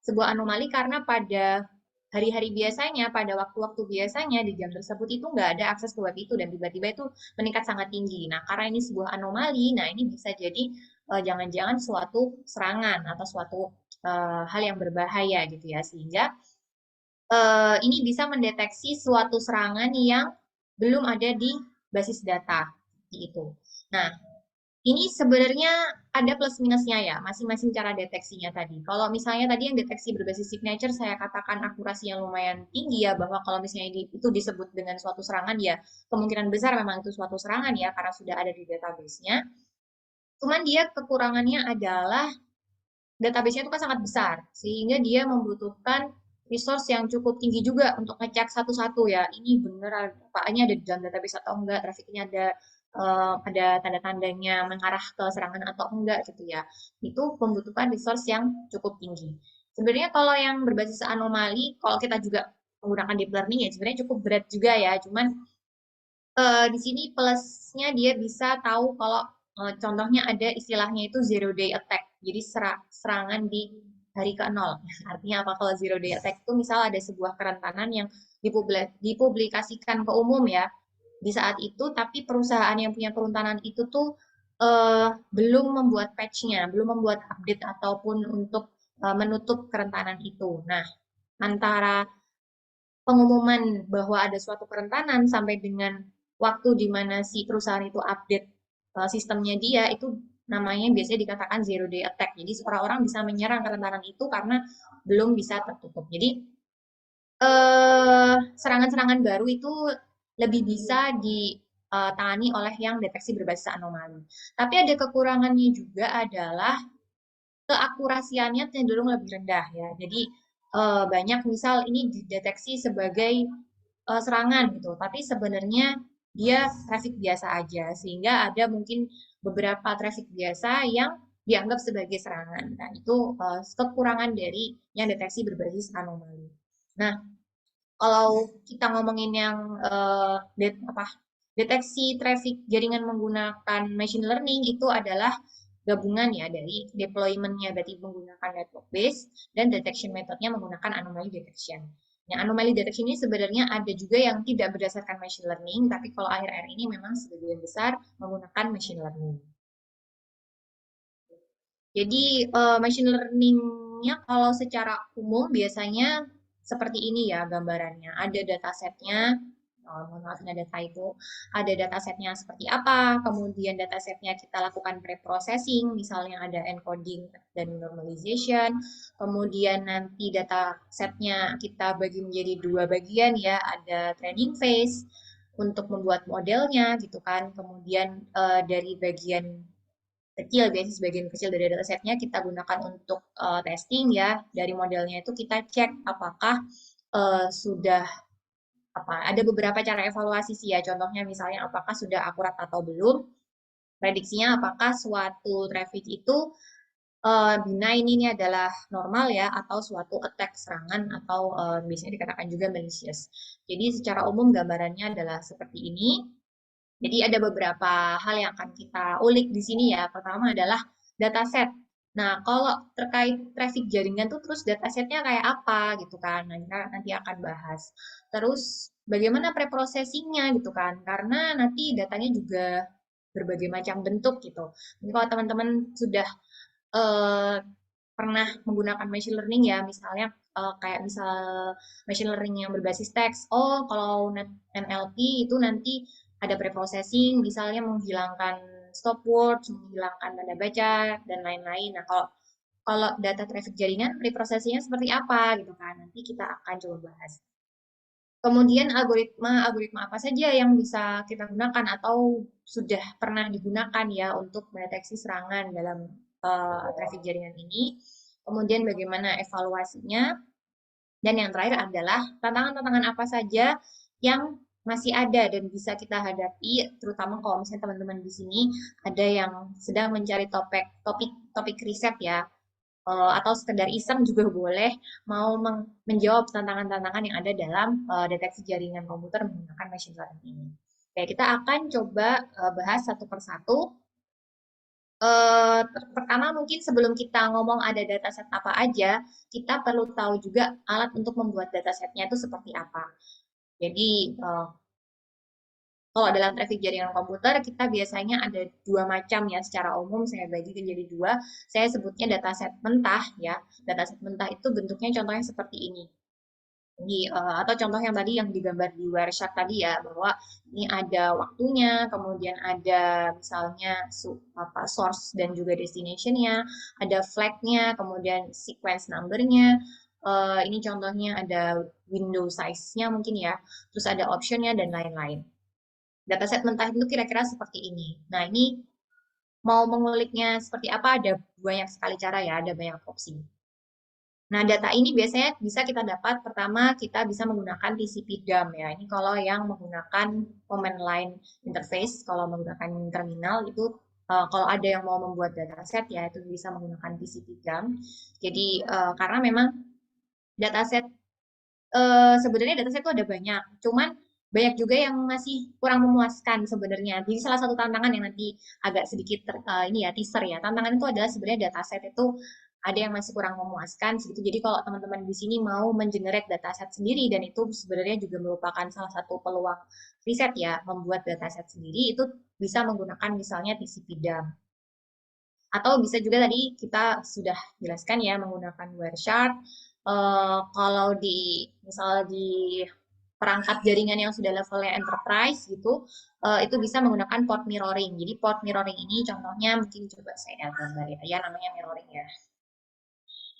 sebuah anomali karena pada hari-hari biasanya, pada waktu-waktu biasanya di jam tersebut itu nggak ada akses ke web itu dan tiba-tiba itu meningkat sangat tinggi. Nah, karena ini sebuah anomali, nah ini bisa jadi jangan-jangan suatu serangan atau suatu hal yang berbahaya gitu ya, sehingga ini bisa mendeteksi suatu serangan yang belum ada di basis data itu. Nah, ini sebenarnya ada plus minusnya ya, masing-masing cara deteksinya tadi. Kalau misalnya tadi yang deteksi berbasis signature, saya katakan akurasi yang lumayan tinggi ya, bahwa kalau misalnya itu disebut dengan suatu serangan ya, kemungkinan besar memang itu suatu serangan ya, karena sudah ada di database-nya. Cuman dia kekurangannya adalah database-nya itu kan sangat besar, sehingga dia membutuhkan resource yang cukup tinggi juga untuk ngecek satu-satu ya, ini bener apanya ada di dalam database atau enggak, trafficnya ada tanda-tandanya mengarah ke serangan atau enggak gitu ya. Itu membutuhkan resource yang cukup tinggi. Sebenarnya kalau yang berbasis anomali, kalau kita juga menggunakan deep learning ya sebenarnya cukup berat juga ya, cuman Di sini plusnya dia bisa tahu kalau contohnya ada istilahnya itu zero day attack. Jadi serangan di hari ke-0. Artinya apa kalau zero day attack itu misal ada sebuah kerentanan yang dipublikasikan ke umum ya di saat itu, tapi perusahaan yang punya kerentanan itu tuh belum membuat patch-nya, belum membuat update ataupun untuk menutup kerentanan itu. Nah, antara pengumuman bahwa ada suatu kerentanan sampai dengan waktu di mana si perusahaan itu update sistemnya dia itu namanya biasanya dikatakan zero day attack. Jadi orang-orang bisa menyerang kerentanan itu karena belum bisa tertutup. Jadi serangan-serangan baru itu lebih bisa ditangani oleh yang deteksi berbasis anomali. Tapi ada kekurangannya juga adalah keakurasiannya cenderung lebih rendah ya. Jadi banyak misal ini dideteksi sebagai serangan gitu, tapi sebenarnya dia traffic biasa aja, sehingga ada mungkin beberapa traffic biasa yang dianggap sebagai serangan. Nah, itu kekurangan dari yang deteksi berbasis anomali. Nah, kalau kita ngomongin yang deteksi traffic jaringan menggunakan machine learning itu adalah gabungan ya dari deployment-nya berarti menggunakan network base dan detection methodnya menggunakan anomaly detection. Nah, anomaly detection ini sebenarnya ada juga yang tidak berdasarkan machine learning, tapi kalau akhir-akhir ini memang sebagian besar menggunakan machine learning. Jadi machine learning-nya kalau secara umum biasanya seperti ini ya gambarannya. Ada datasetnya, mohon maaf ini ada typo, ada datasetnya seperti apa, kemudian datasetnya kita lakukan pre-processing, misalnya ada encoding dan normalization, kemudian nanti datasetnya kita bagi menjadi dua bagian ya, ada training phase untuk membuat modelnya gitu kan, kemudian dari bagian kecil, biasanya sebagian kecil dari datasetnya kita gunakan untuk testing ya. Dari modelnya itu kita cek apakah sudah apa ada beberapa cara evaluasi sih ya. Contohnya misalnya apakah sudah akurat atau belum. Prediksinya apakah suatu traffic itu benign ini adalah normal ya atau suatu attack serangan atau biasanya dikatakan juga malicious. Jadi secara umum gambarannya adalah seperti ini. Jadi ada beberapa hal yang akan kita ulik di sini ya. Pertama adalah dataset. Nah, kalau terkait traffic jaringan tuh terus datasetnya kayak apa gitu kan. Nah, kita nanti akan bahas. Terus bagaimana preprocessingnya gitu kan. Karena nanti datanya juga berbagai macam bentuk gitu. Jadi kalau teman-teman sudah eh, pernah menggunakan machine learning ya, misalnya kayak misal machine learning yang berbasis teks. Oh, kalau NLP itu nanti ada preprocessing, misalnya menghilangkan stop words, menghilangkan tanda baca dan lain-lain. Nah, kalau kalau data traffic jaringan preprocessingnya seperti apa gitu kan? Nanti kita akan coba bahas. Kemudian algoritma apa saja yang bisa kita gunakan atau sudah pernah digunakan ya untuk mendeteksi serangan dalam traffic jaringan ini. Kemudian bagaimana evaluasinya. Dan yang terakhir adalah tantangan-tantangan apa saja yang masih ada dan bisa kita hadapi, terutama kalau misalnya teman-teman di sini ada yang sedang mencari topik riset ya, atau sekedar iseng juga boleh mau menjawab tantangan-tantangan yang ada dalam deteksi jaringan komputer menggunakan machine learning ini. Oke, kita akan coba bahas satu persatu. Pertama mungkin sebelum kita ngomong ada dataset apa aja, kita perlu tahu juga alat untuk membuat datasetnya itu seperti apa. Jadi kalau dalam traffic jaringan komputer, kita biasanya ada dua macam ya, secara umum saya bagi menjadi dua. Saya sebutnya dataset mentah ya. Dataset mentah itu bentuknya contohnya seperti ini. Atau contoh yang tadi yang digambar di Wireshark tadi ya, bahwa ini ada waktunya, kemudian ada misalnya source dan juga destination-nya, ada flag-nya, kemudian sequence number-nya. Ini contohnya ada window size-nya mungkin ya, terus ada option-nya dan lain-lain. Dataset mentah itu kira-kira seperti ini. Nah, ini mau menguliknya seperti apa, ada banyak sekali cara ya, ada banyak opsi. Nah, data ini biasanya bisa kita dapat pertama kita bisa menggunakan TCP dump ya. Ini kalau yang menggunakan command line interface, kalau menggunakan terminal itu kalau ada yang mau membuat dataset ya itu bisa menggunakan TCP dump. Jadi karena memang dataset sebenarnya dataset itu ada banyak, cuman banyak juga yang masih kurang memuaskan sebenarnya. Jadi salah satu tantangan yang nanti agak sedikit ini ya teaser ya. Tantangan itu adalah sebenarnya dataset itu ada yang masih kurang memuaskan segitu. Jadi kalau teman-teman di sini mau mengenerate dataset sendiri dan itu sebenarnya juga merupakan salah satu peluang riset ya, membuat dataset sendiri itu bisa menggunakan misalnya TCP dump. Atau bisa juga tadi kita sudah jelaskan ya menggunakan Wireshark. Kalau di misal di perangkat jaringan yang sudah levelnya enterprise gitu, itu bisa menggunakan port mirroring. Jadi port mirroring ini contohnya mungkin coba saya gambar ya, namanya mirroring ya.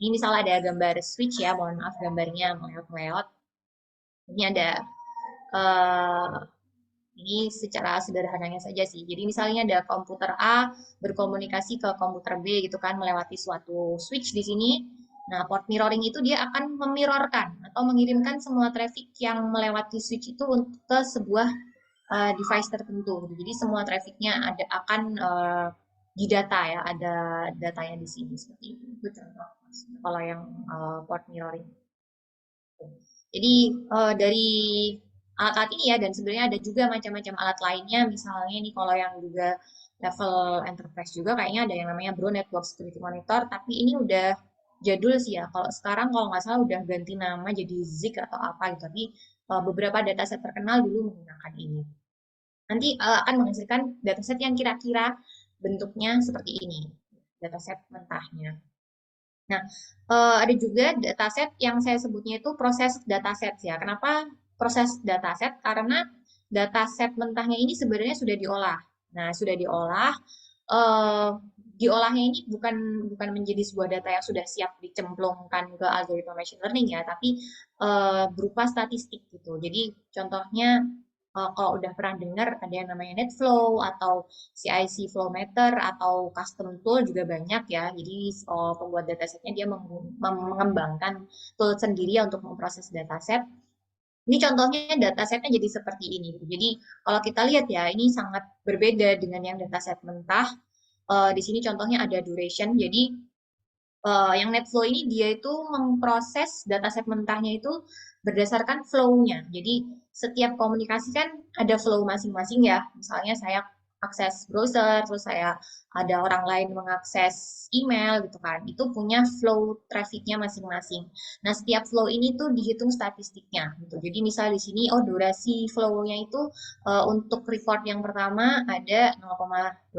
Ini misalnya ada gambar switch ya, mohon maaf gambarnya meleot-meleot. Ini ada uh, ini secara sederhananya saja sih. Jadi misalnya ada komputer A berkomunikasi ke komputer B gitu kan melewati suatu switch di sini. Nah, port mirroring itu dia akan memirrorkan atau mengirimkan semua traffic yang melewati switch itu ke sebuah device tertentu. Jadi semua trafficnya ada akan didata ya, ada datanya di sini seperti itu. Itu contoh kalau yang port mirroring. Jadi dari alat-alat ini ya, dan sebenarnya ada juga macam-macam alat lainnya, misalnya nih kalau yang juga level enterprise juga kayaknya ada yang namanya Bro Network Security Monitor, tapi ini udah jadul sih ya. Kalau sekarang kalau nggak salah udah ganti nama jadi Zik atau apa gitu, tapi beberapa dataset terkenal dulu menggunakan ini. Nanti akan menghasilkan dataset yang kira-kira bentuknya seperti ini, dataset mentahnya. Nah, ada juga dataset yang saya sebutnya itu proses dataset ya. Kenapa proses dataset? Karena dataset mentahnya ini sebenarnya sudah diolah. Nah, sudah diolah, eh, diolahnya ini bukan bukan menjadi sebuah data yang sudah siap dicemplungkan ke algoritma machine learning ya, tapi berupa statistik gitu. Jadi contohnya kalau udah pernah dengar ada yang namanya NetFlow atau CIC Flowmeter atau custom tool juga banyak ya. Jadi pembuat datasetnya dia mengembangkan tool sendiri ya untuk memproses dataset. Ini contohnya datasetnya jadi seperti ini. Jadi kalau kita lihat ya ini sangat berbeda dengan yang dataset mentah. Di sini contohnya ada duration. Jadi yang NetFlow ini dia itu memproses dataset mentahnya itu berdasarkan flow-nya. Jadi setiap komunikasi kan ada flow masing-masing ya. Misalnya saya akses browser, terus saya ada orang lain mengakses email gitu kan. Itu punya flow trafficnya masing-masing. Nah, setiap flow ini tuh dihitung statistiknya gitu. Jadi misal di sini oh durasi flow-nya itu untuk record yang pertama ada 0,12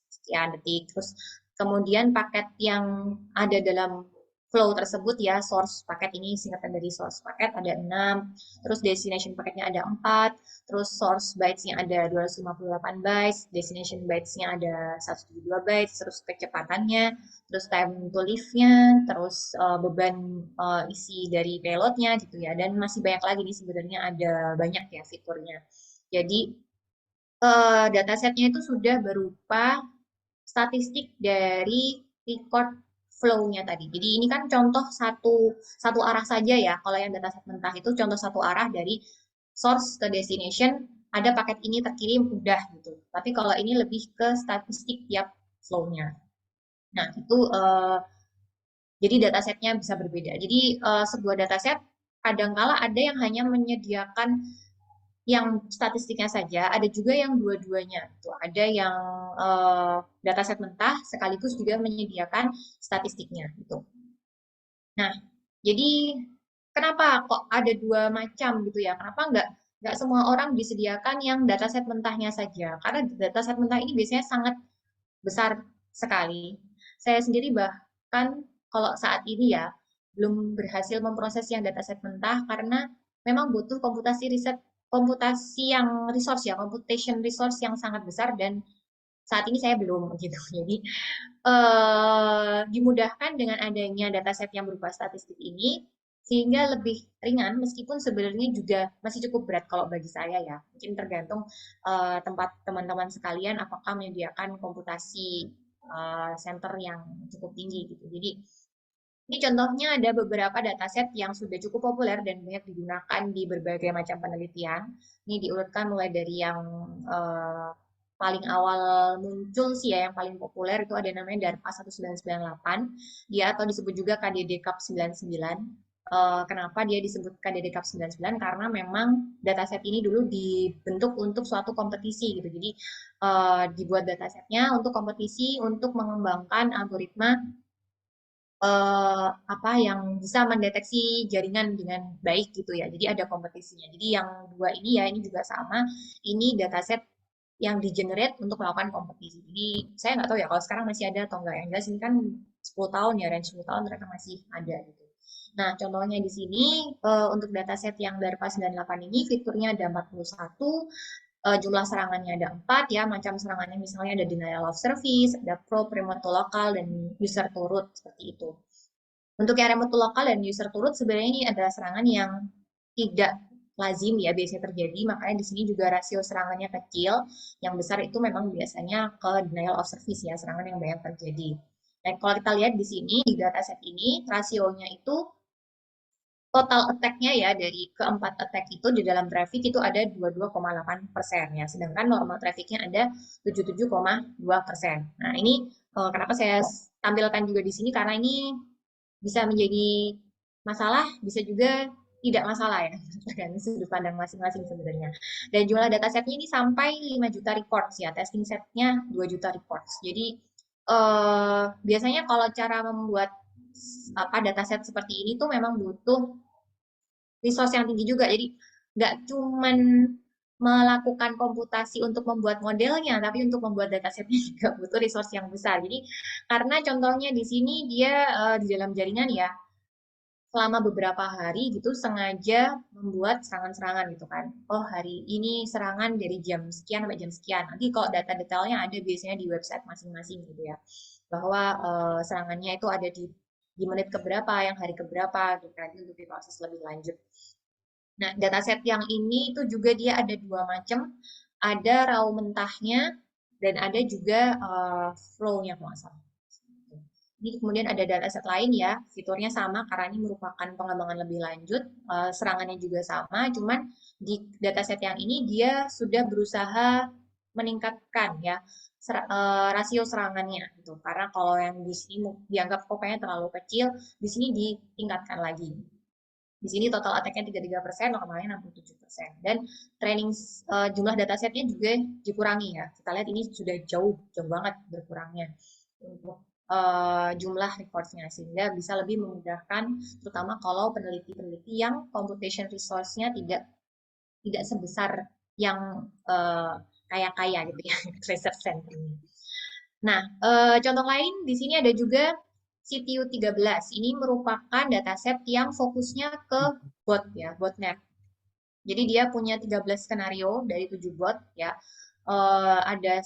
sekian detik. Terus kemudian paket yang ada dalam flow tersebut ya, source paket ini singkatan dari source paket ada 6, terus destination paketnya ada 4, terus source bytes-nya ada 258 bytes, destination bytes-nya ada 172 bytes, terus kecepatannya, terus time to live-nya, terus beban isi dari payload-nya gitu ya, dan masih banyak lagi nih sebenarnya ada banyak ya fiturnya. Jadi datasetnya itu sudah berupa statistik dari record flow-nya tadi. Jadi ini kan contoh satu satu arah saja ya. Kalau yang dataset mentah itu contoh satu arah dari source ke destination, ada paket ini terkirim udah gitu. Tapi kalau ini lebih ke statistik tiap flow-nya. Nah, itu jadi datasetnya bisa berbeda. Jadi sebuah dataset kadangkala ada yang hanya menyediakan yang statistiknya saja, ada juga yang dua-duanya. Tuh, ada yang dataset mentah sekaligus juga menyediakan statistiknya. Gitu. Nah, jadi kenapa kok ada dua macam gitu ya? Kenapa nggak semua orang disediakan yang dataset mentahnya saja? Karena dataset mentah ini biasanya sangat besar sekali. Saya sendiri bahkan kalau saat ini ya belum berhasil memproses yang dataset mentah karena memang butuh komputasi yang resource ya, computation resource yang sangat besar dan saat ini saya belum gitu. Jadi dimudahkan dengan adanya dataset yang berupa statistik ini sehingga lebih ringan meskipun sebenarnya juga masih cukup berat kalau bagi saya ya. Mungkin tergantung tempat teman-teman sekalian apakah menyediakan komputasi center yang cukup tinggi gitu. Jadi ini contohnya ada beberapa dataset yang sudah cukup populer dan banyak digunakan di berbagai macam penelitian. Ini diurutkan mulai dari yang paling awal muncul sih ya, yang paling populer itu ada namanya DARPA 1998, dia atau disebut juga KDD Cup 99. Kenapa dia disebutkan DDCAP 99? Karena memang dataset ini dulu dibentuk untuk suatu kompetisi gitu. Jadi dibuat datasetnya untuk kompetisi untuk mengembangkan algoritma apa yang bisa mendeteksi jaringan dengan baik gitu ya. Jadi ada kompetisinya. Jadi yang dua ini ya ini juga sama. Ini dataset yang di-generate untuk melakukan kompetisi. Jadi saya nggak tahu ya kalau sekarang masih ada atau enggak. Yang jelas ini kan 10 tahun ya, range 10 tahun mereka masih ada gitu. Nah, contohnya di sini untuk dataset yang DARPA 98 ini fiturnya ada 41, jumlah serangannya ada 4 ya, macam serangannya misalnya ada denial of service, ada probe, remote to local, dan user to root seperti itu. Untuk yang remote to local dan user to root sebenarnya ini adalah serangan yang tidak lazim ya biasanya terjadi, makanya di sini juga rasio serangannya kecil, yang besar itu memang biasanya ke denial of service ya, serangan yang banyak terjadi. Nah, kalau kita lihat di sini di dataset ini rasionya itu total attack-nya ya dari keempat attack itu di dalam traffic itu ada 22,8% ya, sedangkan normal traffic-nya ada 77,2%. Nah, ini kenapa saya tampilkan juga di sini karena ini bisa menjadi masalah, bisa juga tidak masalah ya, tergantung sudut pandang masing-masing sebenarnya. Dan jumlah datasetnya ini sampai 5 juta reports ya, testing setnya 2 juta reports. Jadi biasanya kalau cara membuat apa dataset seperti ini tuh memang butuh resource yang tinggi juga. Jadi nggak cuman melakukan komputasi untuk membuat modelnya, tapi untuk membuat datasetnya juga butuh resource yang besar. Jadi karena contohnya di sini dia di dalam jaringan ya, selama beberapa hari gitu sengaja membuat serangan-serangan gitu kan. Oh hari ini serangan dari jam sekian sampai jam sekian. Nanti kalau data detailnya ada biasanya di website masing-masing gitu ya. Bahwa serangannya itu ada di menit keberapa, yang hari keberapa gitu nanti untuk diproses lebih lanjut. Nah, dataset yang ini itu juga dia ada dua macam, ada raw mentahnya dan ada juga flow-nya kalau nggak salah. Ini kemudian ada dataset lain ya, fiturnya sama karena ini merupakan pengembangan lebih lanjut, serangannya juga sama, cuman di dataset yang ini dia sudah berusaha meningkatkan ya rasio serangannya gitu. Karena kalau yang di sini dianggap pokoknya terlalu kecil, di sini ditingkatkan lagi. Di sini total attack-nya 33%, normalnya 67%. Dan training jumlah datasetnya juga dikurangi ya. Kita lihat ini sudah jauh banget berkurangnya untuk jumlah records-nya sehingga bisa lebih memudahkan terutama kalau peneliti-peneliti yang computation resource-nya tidak sebesar yang kaya-kaya gitu ya research center-nya. Nah, contoh lain di sini ada juga CTU13. Ini merupakan dataset yang fokusnya ke bot ya, botnet. Jadi dia punya 13 skenario dari 7 bot ya. Ada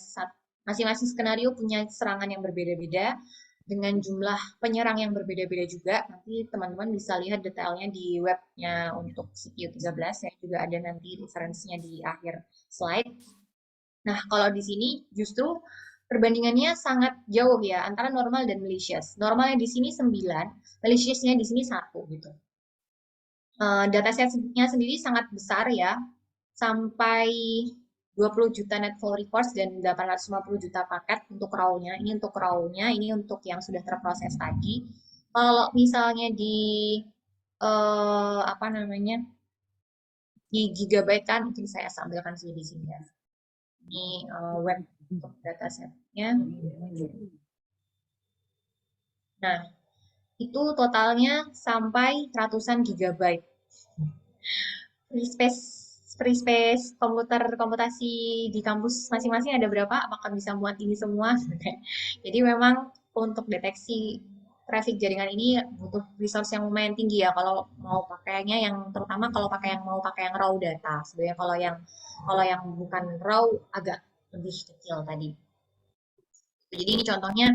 masing-masing skenario punya serangan yang berbeda-beda dengan jumlah penyerang yang berbeda-beda juga. Nanti teman-teman bisa lihat detailnya di webnya untuk CTU13 ya, juga ada nanti referensinya di akhir slide. Nah, kalau di sini justru perbandingannya sangat jauh ya antara normal dan malicious. Normalnya di sini 9, maliciousnya di sini 1 gitu. Datasetnya sendiri sangat besar ya, sampai 20 juta net flow reports dan 850 juta paket untuk raw-nya. Ini untuk raw-nya, ini untuk yang sudah terproses tadi. Kalau misalnya di apa namanya di gigabyte kan, mungkin saya sambilkan sih di sini ya. Ini web untuk datasetnya. Nah, itu totalnya sampai ratusan gigabyte. Free space komputasi di kampus masing-masing ada berapa? Apakah bisa muat ini semua? Jadi memang untuk deteksi traffic jaringan ini butuh resource yang lumayan tinggi ya kalau mau pakainya yang terutama kalau mau pakai yang raw data. Sebenarnya kalau yang bukan raw agak lebih kecil tadi. Jadi ini contohnya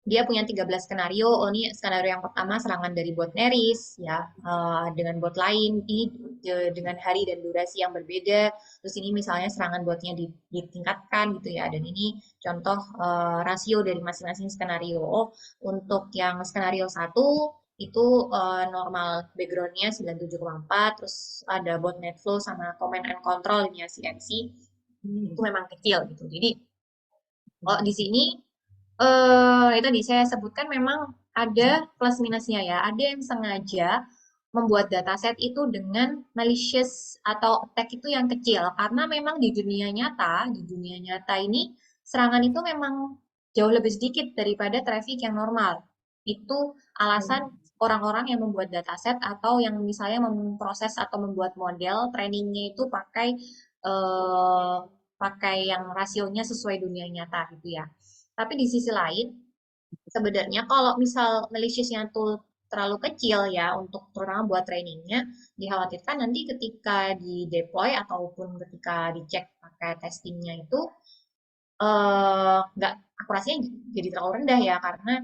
dia punya 13 skenario. Oh, ini skenario yang pertama serangan dari bot Neris ya dengan bot lain ini dengan hari dan durasi yang berbeda. Terus ini misalnya serangan botnya ditingkatkan gitu ya. Dan ini contoh rasio dari masing-masing skenario. Oh, untuk yang skenario satu itu normal backgroundnya 97,4, terus ada botnet flow sama command and controlnya CMC itu memang kecil gitu. Jadi oh di sini itu tadi saya sebutkan memang ada plus minusnya ya. Ada yang sengaja membuat dataset itu dengan malicious atau attack itu yang kecil karena memang di dunia nyata ini serangan itu memang jauh lebih sedikit daripada traffic yang normal. Itu alasan orang-orang yang membuat dataset atau yang misalnya memproses atau membuat model trainingnya itu eh, pakai yang rasionya sesuai dunia nyata gitu ya. Tapi di sisi lain sebenarnya kalau misal maliciousnya tuh terlalu kecil ya untuk terutama buat trainingnya, dikhawatirkan nanti ketika di deploy ataupun ketika dicek pakai testingnya itu nggak akurasinya jadi terlalu rendah ya karena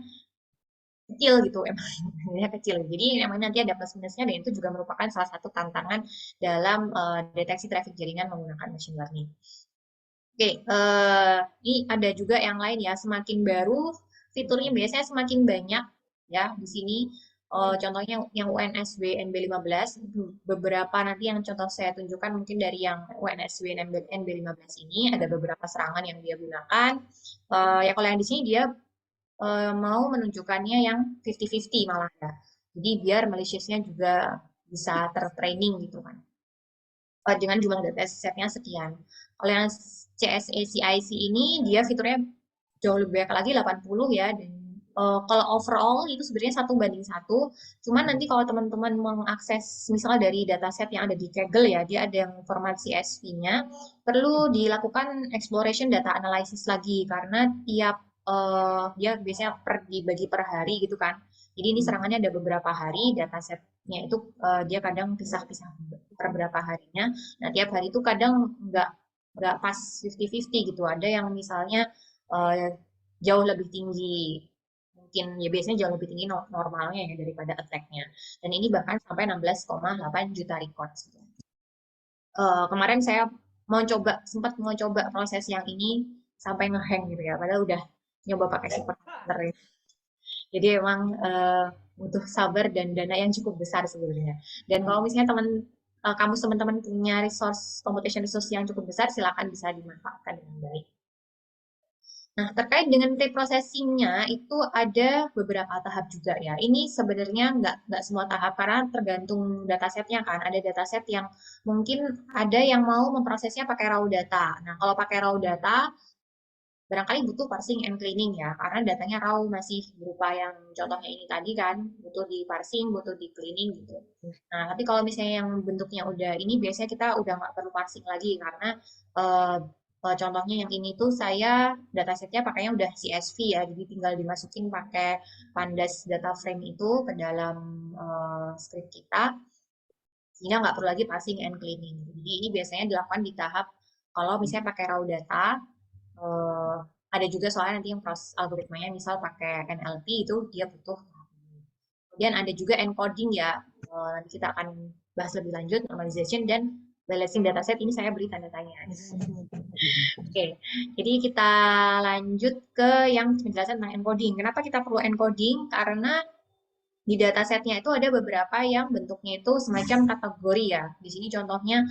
kecil gitu emangnya kecil. Jadi emang nanti ada plus minusnya dan itu juga merupakan salah satu tantangan dalam deteksi traffic jaringan menggunakan machine learning. Oke, ini ada juga yang lain ya, semakin baru fiturnya biasanya semakin banyak ya di sini. Contohnya yang UNSW NB15, beberapa nanti yang contoh saya tunjukkan mungkin dari yang UNSW NB15 ini ada beberapa serangan yang dia gunakan. Ya kalau yang di sini dia mau menunjukkannya yang 50-50 malah ya. Jadi biar maliciousnya juga bisa tertraining gitu kan dengan jumlah datasetnya sekian. Kalau yang CSACIC ini dia fiturnya jauh lebih banyak lagi 80 ya dan kalau overall itu sebenarnya 1:1. Cuman nanti kalau teman-teman mengakses misalnya dari dataset yang ada di Kaggle ya, dia ada yang format CSV-nya, perlu dilakukan exploration data analysis lagi karena tiap dia biasanya dibagi per hari gitu kan. Jadi ini serangannya ada beberapa hari, datasetnya itu dia kadang pisah-pisah per berapa harinya. Nah, tiap hari itu kadang nggak pas 50-50 gitu. Ada yang misalnya eh, jauh lebih tinggi mungkin ya biasanya jauh lebih tinggi normalnya ya daripada attack-nya. Dan ini bahkan sampai 16,8 juta records. Gitu. Kemarin saya sempat mau coba proses yang ini sampai ngehang gitu ya, padahal udah nyoba pakai supercomputer ya. Jadi emang butuh sabar dan dana yang cukup besar sebenarnya. Dan kalau misalnya teman-teman punya computation resource yang cukup besar, silakan bisa dimanfaatkan dengan baik. Nah, terkait dengan pre-processing-nya itu ada beberapa tahap juga ya. Ini sebenarnya nggak semua tahap karena tergantung datasetnya kan. Ada dataset yang mungkin ada yang mau memprosesnya pakai raw data. Nah, kalau pakai raw data barangkali butuh parsing and cleaning ya, karena datanya raw masih berupa yang contohnya ini tadi kan, butuh di parsing, butuh di cleaning gitu. Nah, tapi kalau misalnya yang bentuknya udah ini, biasanya kita udah nggak perlu parsing lagi, karena eh, contohnya yang ini tuh saya datasetnya pakainya udah CSV ya, jadi tinggal dimasukin pakai Pandas data frame itu ke dalam script kita, sehingga nggak perlu lagi parsing and cleaning. Jadi ini biasanya dilakukan di tahap kalau misalnya pakai raw data, eh, ada juga soalnya nanti yang proses algoritmanya misal pakai NLP itu dia butuh. Kemudian ada juga encoding ya. Nanti kita akan bahas lebih lanjut normalization dan balancing dataset ini saya beri tanda tanya. Oke, jadi kita lanjut ke yang penjelasan tentang encoding. Kenapa kita perlu encoding? Karena di datasetnya itu ada beberapa yang bentuknya itu semacam kategori ya. Di sini contohnya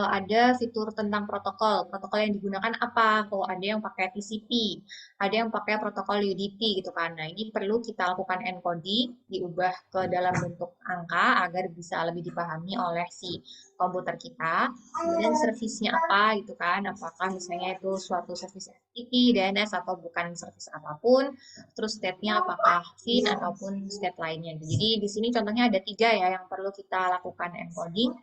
ada fitur tentang protokol. Protokol yang digunakan apa? Oh, ada yang pakai TCP, ada yang pakai protokol UDP gitu kan. Nah, ini perlu kita lakukan encoding, diubah ke dalam bentuk angka agar bisa lebih dipahami oleh si komputer kita. Kemudian servisnya apa gitu kan? Apakah misalnya itu suatu servis FTP, DNS atau bukan servis apapun, terus state-nya apakah fin ataupun state lainnya. Jadi di sini contohnya ada 3 ya yang perlu kita lakukan encoding.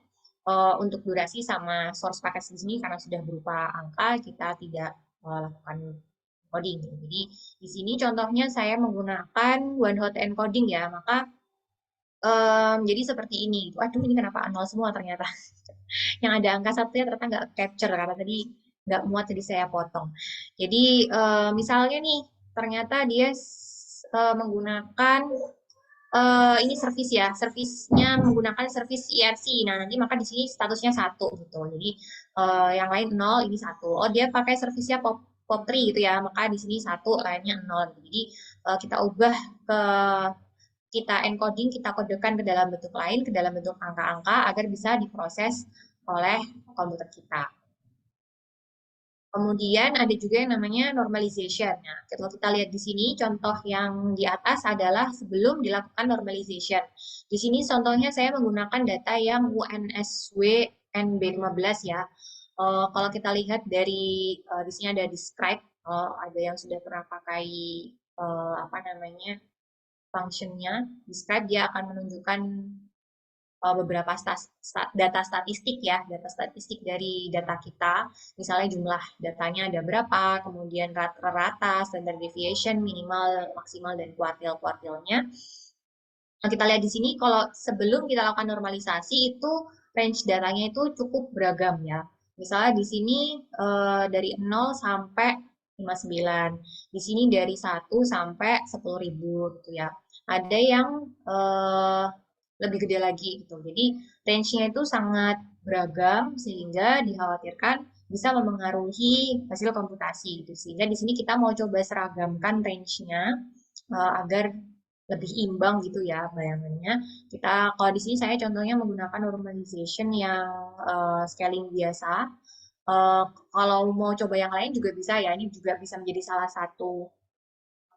Untuk durasi sama source packet di sini karena sudah berupa angka, kita tidak lakukan encoding. Jadi di sini contohnya saya menggunakan one hot encoding ya, maka jadi seperti ini. Waduh, ini kenapa nol semua ternyata. Yang ada angka satunya ternyata nggak capture karena tadi nggak muat jadi saya potong. Jadi misalnya nih ternyata dia menggunakan ini servis ya, servisnya menggunakan servis IRC. Nah nanti maka di sini statusnya satu gitu. Jadi yang lain nol, ini satu. Oh dia pakai servisnya POP3 gitu ya, maka di sini satu, lainnya nol. Jadi kita ubah ke kita encoding, kita kodekan ke dalam bentuk lain, ke dalam bentuk angka-angka agar bisa diproses oleh komputer kita. Kemudian ada juga yang namanya normalization. Nah, kalau kita lihat di sini, contoh yang di atas adalah sebelum dilakukan normalization. Di sini contohnya saya menggunakan data yang UNSW NB15 ya. Kalau kita lihat dari di sini ada describe, ada yang sudah pernah pakai apa namanya functionnya describe, dia akan menunjukkan beberapa data statistik ya, data statistik dari data kita, misalnya jumlah datanya ada berapa, kemudian rata-rata, standard deviation, minimal, maksimal, dan kuartil-kuartilnya. Nah, kita lihat di sini kalau sebelum kita lakukan normalisasi itu range datanya itu cukup beragam ya. Misalnya di sini dari 0 sampai 59. Di sini dari 1 sampai 10.000 gitu ya. Ada yang lebih gede lagi gitu. Jadi range-nya itu sangat beragam sehingga dikhawatirkan bisa memengaruhi hasil komputasi gitu. Sehingga di sini kita mau coba seragamkan range-nya agar lebih imbang gitu ya bayangannya. Kita kalau di sini saya contohnya menggunakan normalization yang scaling biasa. Uh, Kalau mau coba yang lain juga bisa ya. Ini juga bisa menjadi salah satu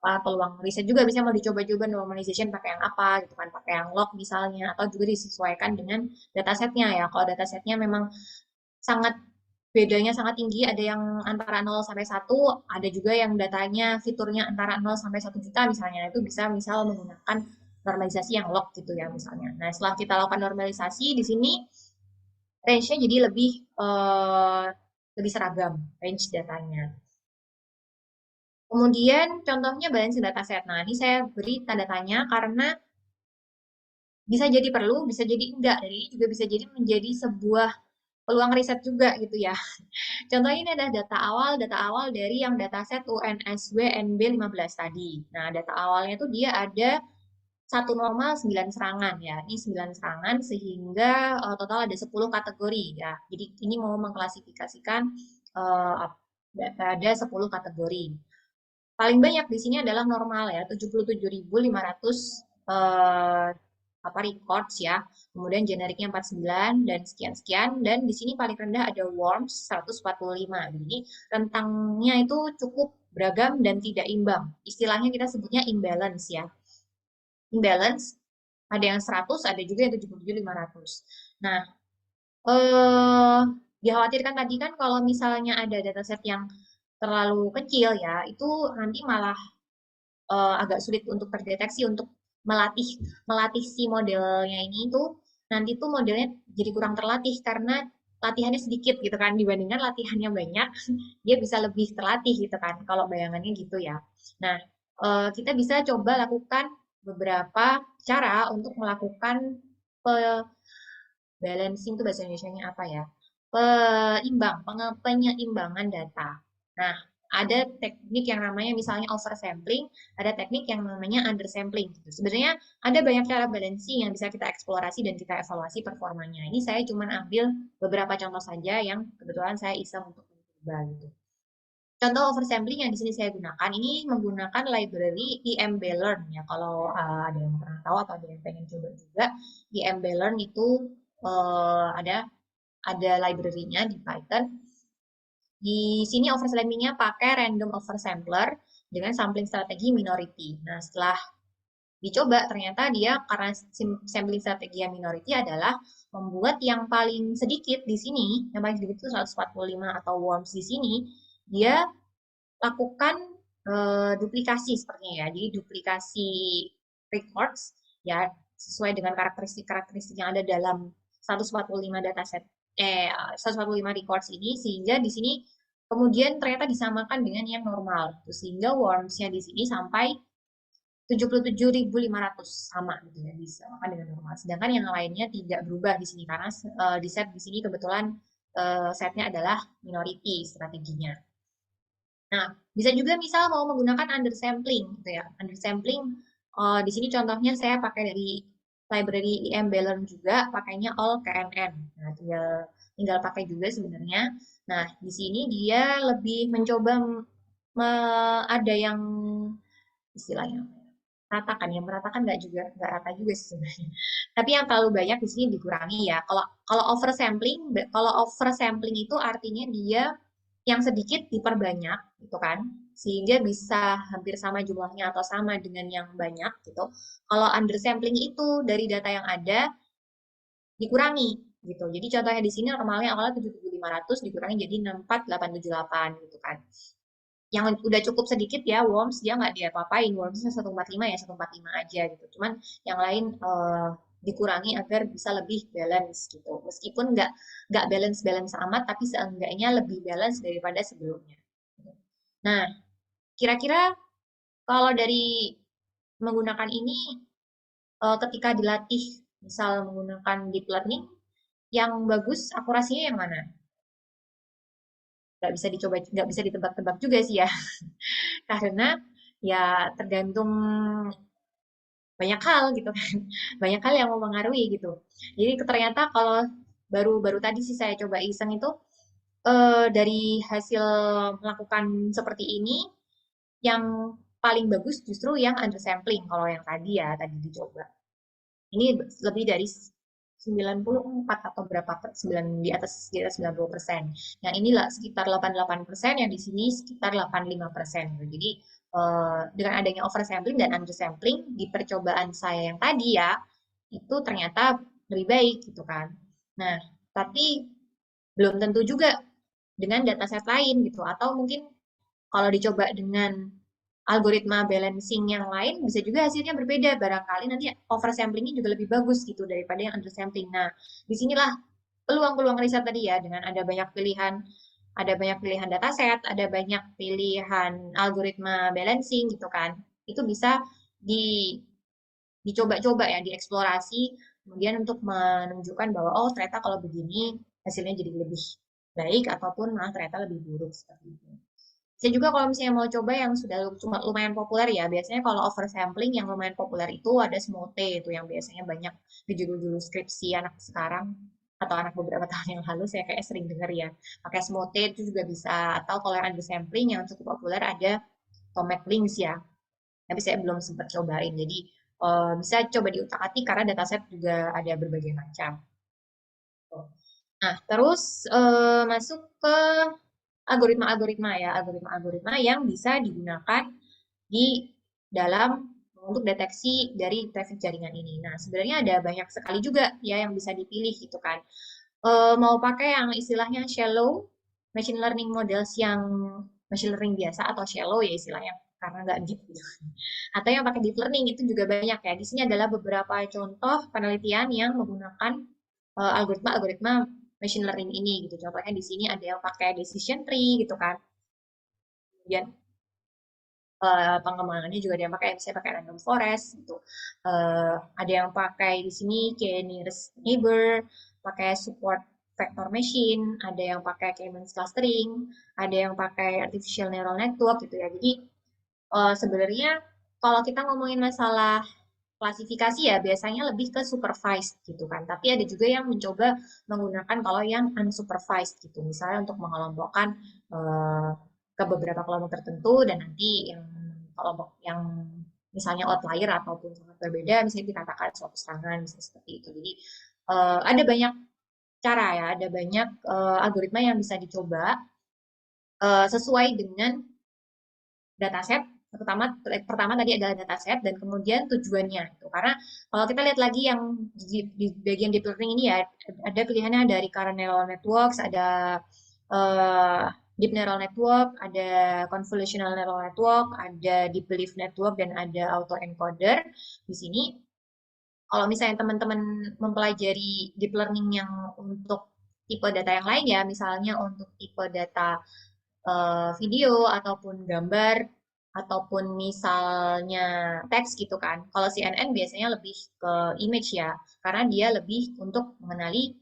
peluang riset juga, bisa mau dicoba-coba normalization pakai yang apa gitu kan, pakai yang log misalnya, atau juga disesuaikan dengan datasetnya ya. Kalau datasetnya memang sangat bedanya sangat tinggi, ada yang antara 0 sampai 1, ada juga yang datanya fiturnya antara 0 sampai 1 juta misalnya, itu bisa misal menggunakan normalisasi yang log gitu ya misalnya. Nah, setelah kita lakukan normalisasi di sini range-nya jadi lebih seragam range datanya. Kemudian contohnya balance dataset. Nah, ini saya beri tanda tanya karena bisa jadi perlu, bisa jadi enggak. Dan ini juga bisa jadi menjadi sebuah peluang riset juga gitu ya. Contohnya ini adalah data awal dari yang dataset UNSW NB15 tadi. Nah, data awalnya itu dia ada satu normal 9 serangan ya. Ini 9 serangan sehingga total ada 10 kategori ya. Jadi ini mau mengklasifikasikan ada 10 kategori. Paling banyak di sini adalah normal ya, 77.500 eh, apa records ya. Kemudian generiknya 49 dan sekian-sekian, dan di sini paling rendah ada worms 145. Jadi rentangnya itu cukup beragam dan tidak imbang. Istilahnya kita sebutnya imbalance ya. Imbalance ada yang 100, ada juga yang 77.500. Nah, eh dikhawatirkan tadi kan kalau misalnya ada dataset yang terlalu kecil ya, itu nanti malah agak sulit untuk terdeteksi, untuk melatih melatih si modelnya ini tuh nanti tuh modelnya jadi kurang terlatih karena latihannya sedikit gitu kan, dibandingkan latihannya banyak dia bisa lebih terlatih gitu kan, kalau bayangannya gitu ya. Nah, kita bisa coba lakukan beberapa cara untuk melakukan balancing itu, bahasa Indonesia-nya apa ya? Penyeimbangan data. Nah, ada teknik yang namanya misalnya oversampling, ada teknik yang namanya undersampling. Gitu. Sebenarnya ada banyak cara balancing yang bisa kita eksplorasi dan kita evaluasi performanya. Ini saya cuma ambil beberapa contoh saja yang kebetulan saya iseng untuk mencoba gitu. Contoh oversampling yang di sini saya gunakan ini menggunakan library EMBlearn ya. Kalau ada yang pernah tahu atau ada yang pengen coba juga, EMBlearn itu ada library-nya di Python. Di sini oversampling-nya pakai random oversampler dengan sampling strategi minority. Nah, setelah dicoba ternyata dia karena sampling strategi yang minority adalah membuat yang paling sedikit di sini, yang paling sedikit itu 145 atau worms di sini, dia lakukan duplikasi sepertinya ya. Jadi duplikasi records ya sesuai dengan karakteristik-karakteristik yang ada dalam 145 dataset 145 records ini, sehingga di sini kemudian ternyata disamakan dengan yang normal. Sehingga worms-nya di sini sampai 77.500 sama gitu ya, disamakan dengan normal. Sedangkan yang lainnya tidak berubah di sini karena di set di sini kebetulan setnya adalah minority strateginya. Nah, bisa juga misal mau menggunakan undersampling gitu ya. Undersampling di sini contohnya saya pakai dari library EMBlearn juga, pakainya all KNN. Nah, tinggal pakai juga sebenarnya. Nah, di sini dia lebih mencoba ada yang istilahnya ratakan ya, meratakan nggak juga, nggak rata juga sih sebenarnya. Tapi yang terlalu banyak di sini dikurangi ya. Kalau kalau oversampling itu artinya dia yang sedikit diperbanyak gitu kan, sehingga bisa hampir sama jumlahnya atau sama dengan yang banyak gitu. Kalau undersampling itu dari data yang ada dikurangi gitu. Jadi contohnya di sini normalnya awalnya 7.500 dikurangi jadi 64.878 gitu kan. Yang udah cukup sedikit ya worms, dia nggak diapa-apain, wormsnya 145 ya 145 aja gitu. Cuman yang lain dikurangi agar bisa lebih balance gitu. Meskipun nggak balance balance amat, tapi seenggaknya lebih balance daripada sebelumnya. Nah, kira-kira kalau dari menggunakan ini, ketika dilatih misal menggunakan deep learning, yang bagus akurasinya yang mana? Nggak bisa dicoba, nggak bisa ditebak-tebak juga sih ya, karena ya tergantung banyak hal gitu kan, banyak hal yang mempengaruhi gitu. Jadi ternyata kalau baru-baru tadi sih saya coba iseng itu, dari hasil melakukan seperti ini, yang paling bagus justru yang undersampling kalau yang tadi ya tadi dicoba. Ini lebih dari 94 atau berapa 9 di atas 90%. Yang ini lah sekitar 88%, yang di sini sekitar 85%. Jadi dengan adanya oversampling dan undersampling di percobaan saya yang tadi ya, itu ternyata lebih baik gitu kan. Nah, tapi belum tentu juga dengan dataset lain gitu, atau mungkin kalau dicoba dengan algoritma balancing yang lain bisa juga hasilnya berbeda. Barangkali nanti oversamplingnya juga lebih bagus gitu daripada yang undersampling. Nah, disinilah peluang-peluang riset tadi ya, dengan ada banyak pilihan dataset, ada banyak pilihan algoritma balancing gitu kan. Itu bisa di dicoba-coba ya, dieksplorasi, kemudian untuk menunjukkan bahwa oh ternyata kalau begini hasilnya jadi lebih baik ataupun malah ternyata lebih buruk seperti itu. Saya juga kalau misalnya mau coba yang sudah cuma lumayan populer ya, biasanya kalau oversampling yang lumayan populer itu ada Smote itu yang biasanya banyak di judul-judul skripsi anak sekarang atau anak beberapa tahun yang lalu saya kayak sering dengar ya. Pakai Smote itu juga bisa, atau kalau yang undersampling yang cukup populer ada Tomac Links ya. Tapi saya belum sempat cobain. Jadi bisa coba diutak-atik karena dataset juga ada berbagai macam. Nah, terus masuk ke algoritma-algoritma ya, algoritma-algoritma yang bisa digunakan di dalam untuk deteksi dari traffic jaringan ini. Nah, sebenarnya ada banyak sekali juga ya yang bisa dipilih gitu kan. Mau pakai yang istilahnya shallow machine learning models yang machine learning biasa atau shallow ya istilahnya karena nggak deep gitu. Atau yang pakai deep learning itu juga banyak ya. Di sini adalah beberapa contoh penelitian yang menggunakan algoritma-algoritma machine learning ini gitu. Contohnya di sini ada yang pakai decision tree gitu kan. Kemudian pengembangannya juga ada yang pakai, saya pakai random forest gitu. Ada yang pakai di sini kayak nearest neighbor, pakai support vector machine, ada yang pakai K-means clustering, ada yang pakai artificial neural network gitu ya. Jadi sebenarnya kalau kita ngomongin masalah klasifikasi ya biasanya lebih ke supervised gitu kan. Tapi ada juga yang mencoba menggunakan kalau yang unsupervised gitu. Misalnya untuk mengelompokkan uh, ke beberapa kelompok tertentu dan nanti yang kelompok yang misalnya outlier ataupun sangat berbeda misalnya dikatakan suatu serangan misalnya seperti itu. Jadi ada banyak cara ya, ada banyak algoritma yang bisa dicoba sesuai dengan dataset. Pertama tadi adalah dataset dan kemudian tujuannya itu, karena kalau kita lihat lagi yang di bagian deep learning ini ya, ada pilihannya dari current neural networks, ada uh, deep neural network, ada convolutional neural network, ada deep belief network, dan ada autoencoder. Di sini kalau misalnya teman-teman mempelajari deep learning yang untuk tipe data yang lain ya, misalnya untuk tipe data video ataupun gambar ataupun misalnya teks gitu kan. Kalau CNN biasanya lebih ke image ya, karena dia lebih untuk mengenali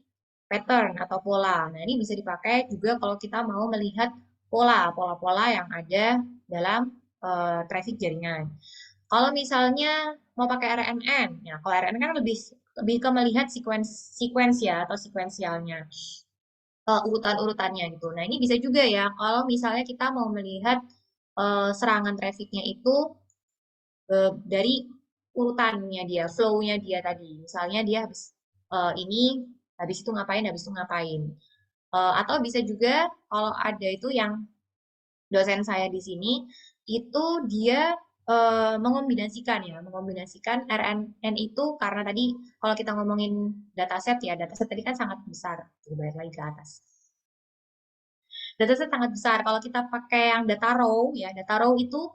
pattern atau pola. Nah, ini bisa dipakai juga kalau kita mau melihat pola-pola yang ada dalam traffic jaringan. Kalau misalnya mau pakai RNN, ya kalau RNN kan lebih lebih ke melihat sequence ya atau sequentialnya, urutan-urutannya gitu. Nah, ini bisa juga ya kalau misalnya kita mau melihat serangan trafficnya itu dari urutannya dia, flow-nya dia tadi. Misalnya dia habis ini, habis itu ngapain, habis itu ngapain. Atau bisa juga kalau ada itu yang dosen saya di sini itu dia mengombinasikan RNN itu karena tadi kalau kita ngomongin dataset ya, dataset tadi kan sangat besar. Coba balik lagi ke atas. Dataset sangat besar. Kalau kita pakai yang data raw ya, data raw itu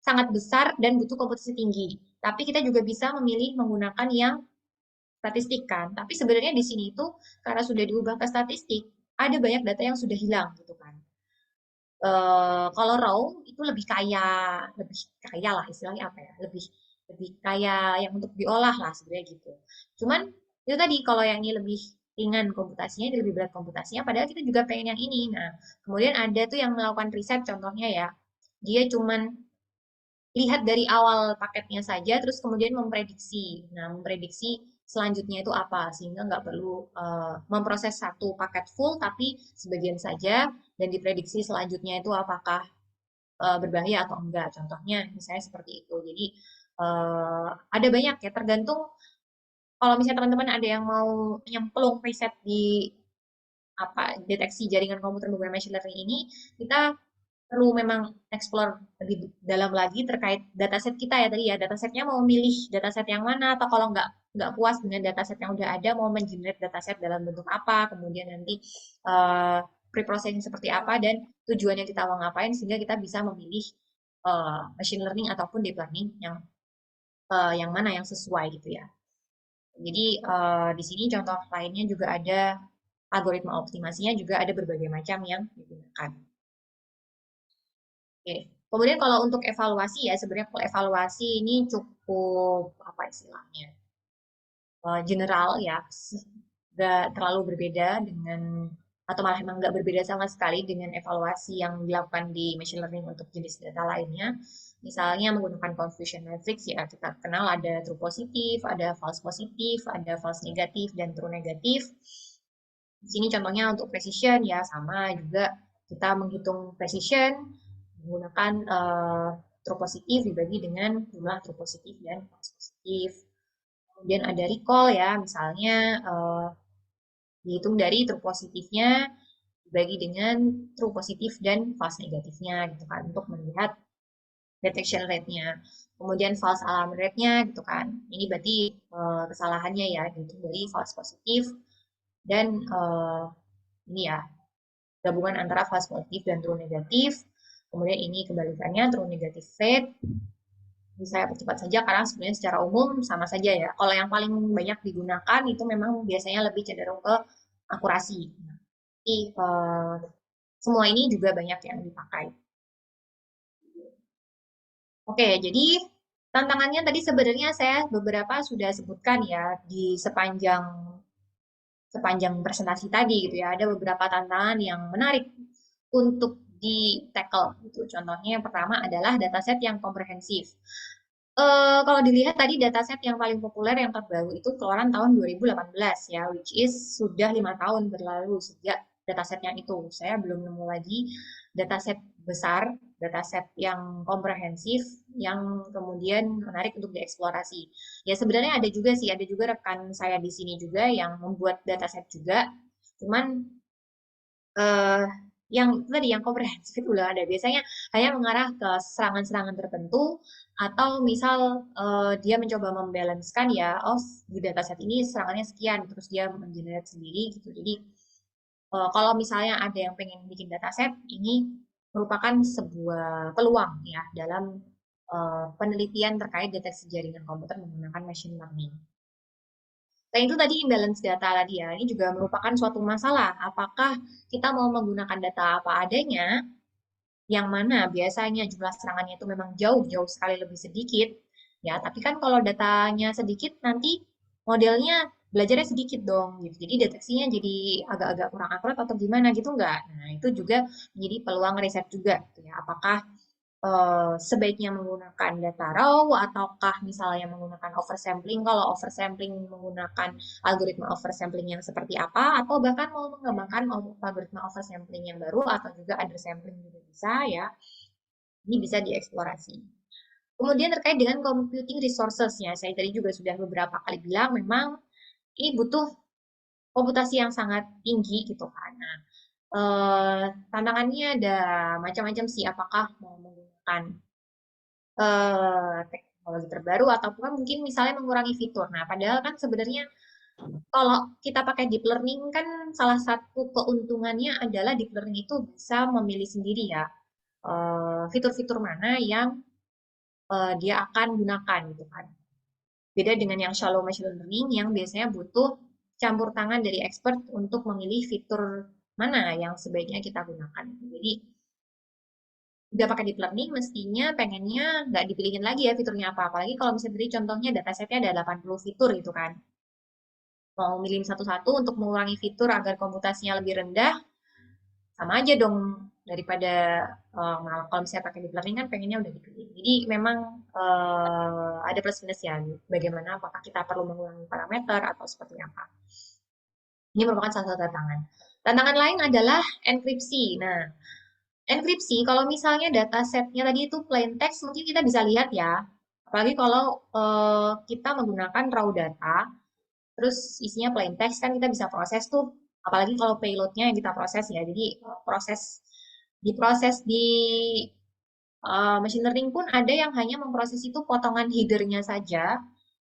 sangat besar dan butuh komputasi tinggi. Tapi kita juga bisa memilih menggunakan yang statistik kan. Tapi sebenarnya di sini itu karena sudah diubah ke statistik, ada banyak data yang sudah hilang gitu kan. Kalau raw itu lebih kaya lah istilahnya apa ya, lebih lebih kaya yang untuk diolah lah sebenarnya gitu. Cuman itu tadi kalau yang ini lebih ringan komputasinya, lebih berat komputasinya, padahal kita juga pengen yang ini. Nah, kemudian ada tuh yang melakukan riset contohnya ya, dia cuman lihat dari awal paketnya saja, terus kemudian memprediksi. Nah, memprediksi selanjutnya itu apa, sehingga nggak perlu memproses satu paket full, tapi sebagian saja, dan diprediksi selanjutnya itu apakah berbahaya atau enggak. Contohnya misalnya seperti itu. Jadi ada banyak ya, tergantung kalau misalnya teman-teman ada yang mau nyemplung riset di apa deteksi jaringan komputer menggunakan machine learning ini, kita perlu memang explore lebih dalam lagi terkait dataset kita ya tadi ya. Datasetnya mau milih dataset yang mana atau kalau nggak puas dengan dataset yang udah ada mau mengenerate dataset dalam bentuk apa, kemudian nanti pre-processing seperti apa dan tujuannya kita mau ngapain sehingga kita bisa memilih machine learning ataupun deep learning yang mana yang sesuai gitu ya. Jadi di sini contoh lainnya juga ada algoritma optimasinya juga ada berbagai macam yang digunakan. Oke. Kemudian kalau untuk evaluasi ya, sebenarnya kalau evaluasi ini cukup apa istilahnya general ya, nggak terlalu berbeda dengan atau malah memang nggak berbeda sama sekali dengan evaluasi yang dilakukan di machine learning untuk jenis data lainnya. Misalnya menggunakan confusion matrix ya kita kenal ada true positif, ada false positif, ada false negatif dan true negatif. Di sini contohnya untuk precision ya sama juga kita menghitung precision menggunakan true positif dibagi dengan jumlah true positif dan false positif. Kemudian ada recall ya, misalnya dihitung dari true positifnya dibagi dengan true positif dan false negatifnya gitu kan untuk melihat detection rate-nya. Kemudian false alarm rate-nya gitu kan. Ini berarti kesalahannya ya dihitung dari false positif dan ini ya gabungan antara false positif dan true negatif. Kemudian ini kebalikannya true negative rate. Bisa saya percepat saja karena sebenarnya secara umum sama saja ya. Kalau yang paling banyak digunakan itu memang biasanya lebih cenderung ke akurasi. Jadi semua ini juga banyak yang dipakai. Oke, jadi tantangannya tadi sebenarnya saya beberapa sudah sebutkan ya di sepanjang sepanjang presentasi tadi gitu ya. Ada beberapa tantangan yang menarik untuk di tackle gitu. Contohnya yang pertama adalah dataset yang komprehensif. Kalau dilihat tadi dataset yang paling populer yang terbaru itu keluaran tahun 2018 ya, which is sudah 5 tahun berlalu sejak datasetnya itu. Saya belum nemu lagi dataset besar, dataset yang komprehensif, yang kemudian menarik untuk dieksplorasi. Ya sebenarnya ada juga sih, ada juga rekan saya di sini juga yang membuat dataset juga, cuman eh, yang tadi yang komprehensif itu udah ada. Biasanya hanya mengarah ke serangan-serangan tertentu atau misal dia mencoba membalancekan ya, oh di dataset ini serangannya sekian, terus dia mengenerate sendiri gitu. Jadi kalau misalnya ada yang pengen bikin dataset, ini merupakan sebuah peluang ya dalam penelitian terkait deteksi jaringan komputer menggunakan machine learning. Dan itu tadi imbalance data tadi ya, ini juga merupakan suatu masalah. Apakah kita mau menggunakan data apa adanya, yang mana biasanya jumlah serangannya itu memang jauh-jauh sekali lebih sedikit, ya. Tapi kan kalau datanya sedikit, nanti modelnya belajarnya sedikit dong, gitu. Jadi deteksinya jadi agak-agak kurang akurat atau gimana gitu nggak? Nah, itu juga menjadi peluang riset juga, gitu ya. Apakah sebaiknya menggunakan data raw ataukah misalnya menggunakan oversampling kalau oversampling menggunakan algoritma oversampling yang seperti apa atau bahkan mau mengembangkan algoritma oversampling yang baru atau juga undersampling juga bisa ya ini bisa dieksplorasi. Kemudian terkait dengan computing resources-nya saya tadi juga sudah beberapa kali bilang memang ini butuh komputasi yang sangat tinggi gitu kan. Nah, tantangannya ada macam-macam sih, apakah mau menggunakan teknologi terbaru ataupun mungkin misalnya mengurangi fitur. Nah, padahal kan sebenarnya kalau kita pakai deep learning kan salah satu keuntungannya adalah deep learning itu bisa memilih sendiri ya fitur-fitur mana yang dia akan gunakan gitu kan. Beda dengan yang shallow machine learning yang biasanya butuh campur tangan dari expert untuk memilih fitur mana yang sebaiknya kita gunakan. Jadi udah pakai deep learning mestinya pengennya nggak dipilihin lagi ya fiturnya apa. Apalagi kalau misalnya tadi contohnya datasetnya ada 80 fitur gitu kan. Mau milih satu-satu untuk mengurangi fitur agar komputasinya lebih rendah, sama aja dong daripada malah kalau misalnya pakai deep learning kan pengennya udah dipilih. Jadi memang ada plus minus ya, bagaimana apakah kita perlu mengurangi parameter atau seperti apa. Ini merupakan salah satu tantangan. Tantangan lain adalah enkripsi. Nah, enkripsi kalau misalnya datasetnya tadi itu plain text mungkin kita bisa lihat ya. Apalagi kalau kita menggunakan raw data, terus isinya plain text kan kita bisa proses tuh. Apalagi kalau payloadnya yang kita proses ya. Jadi diproses di machine learning pun ada yang hanya memproses itu potongan headernya saja.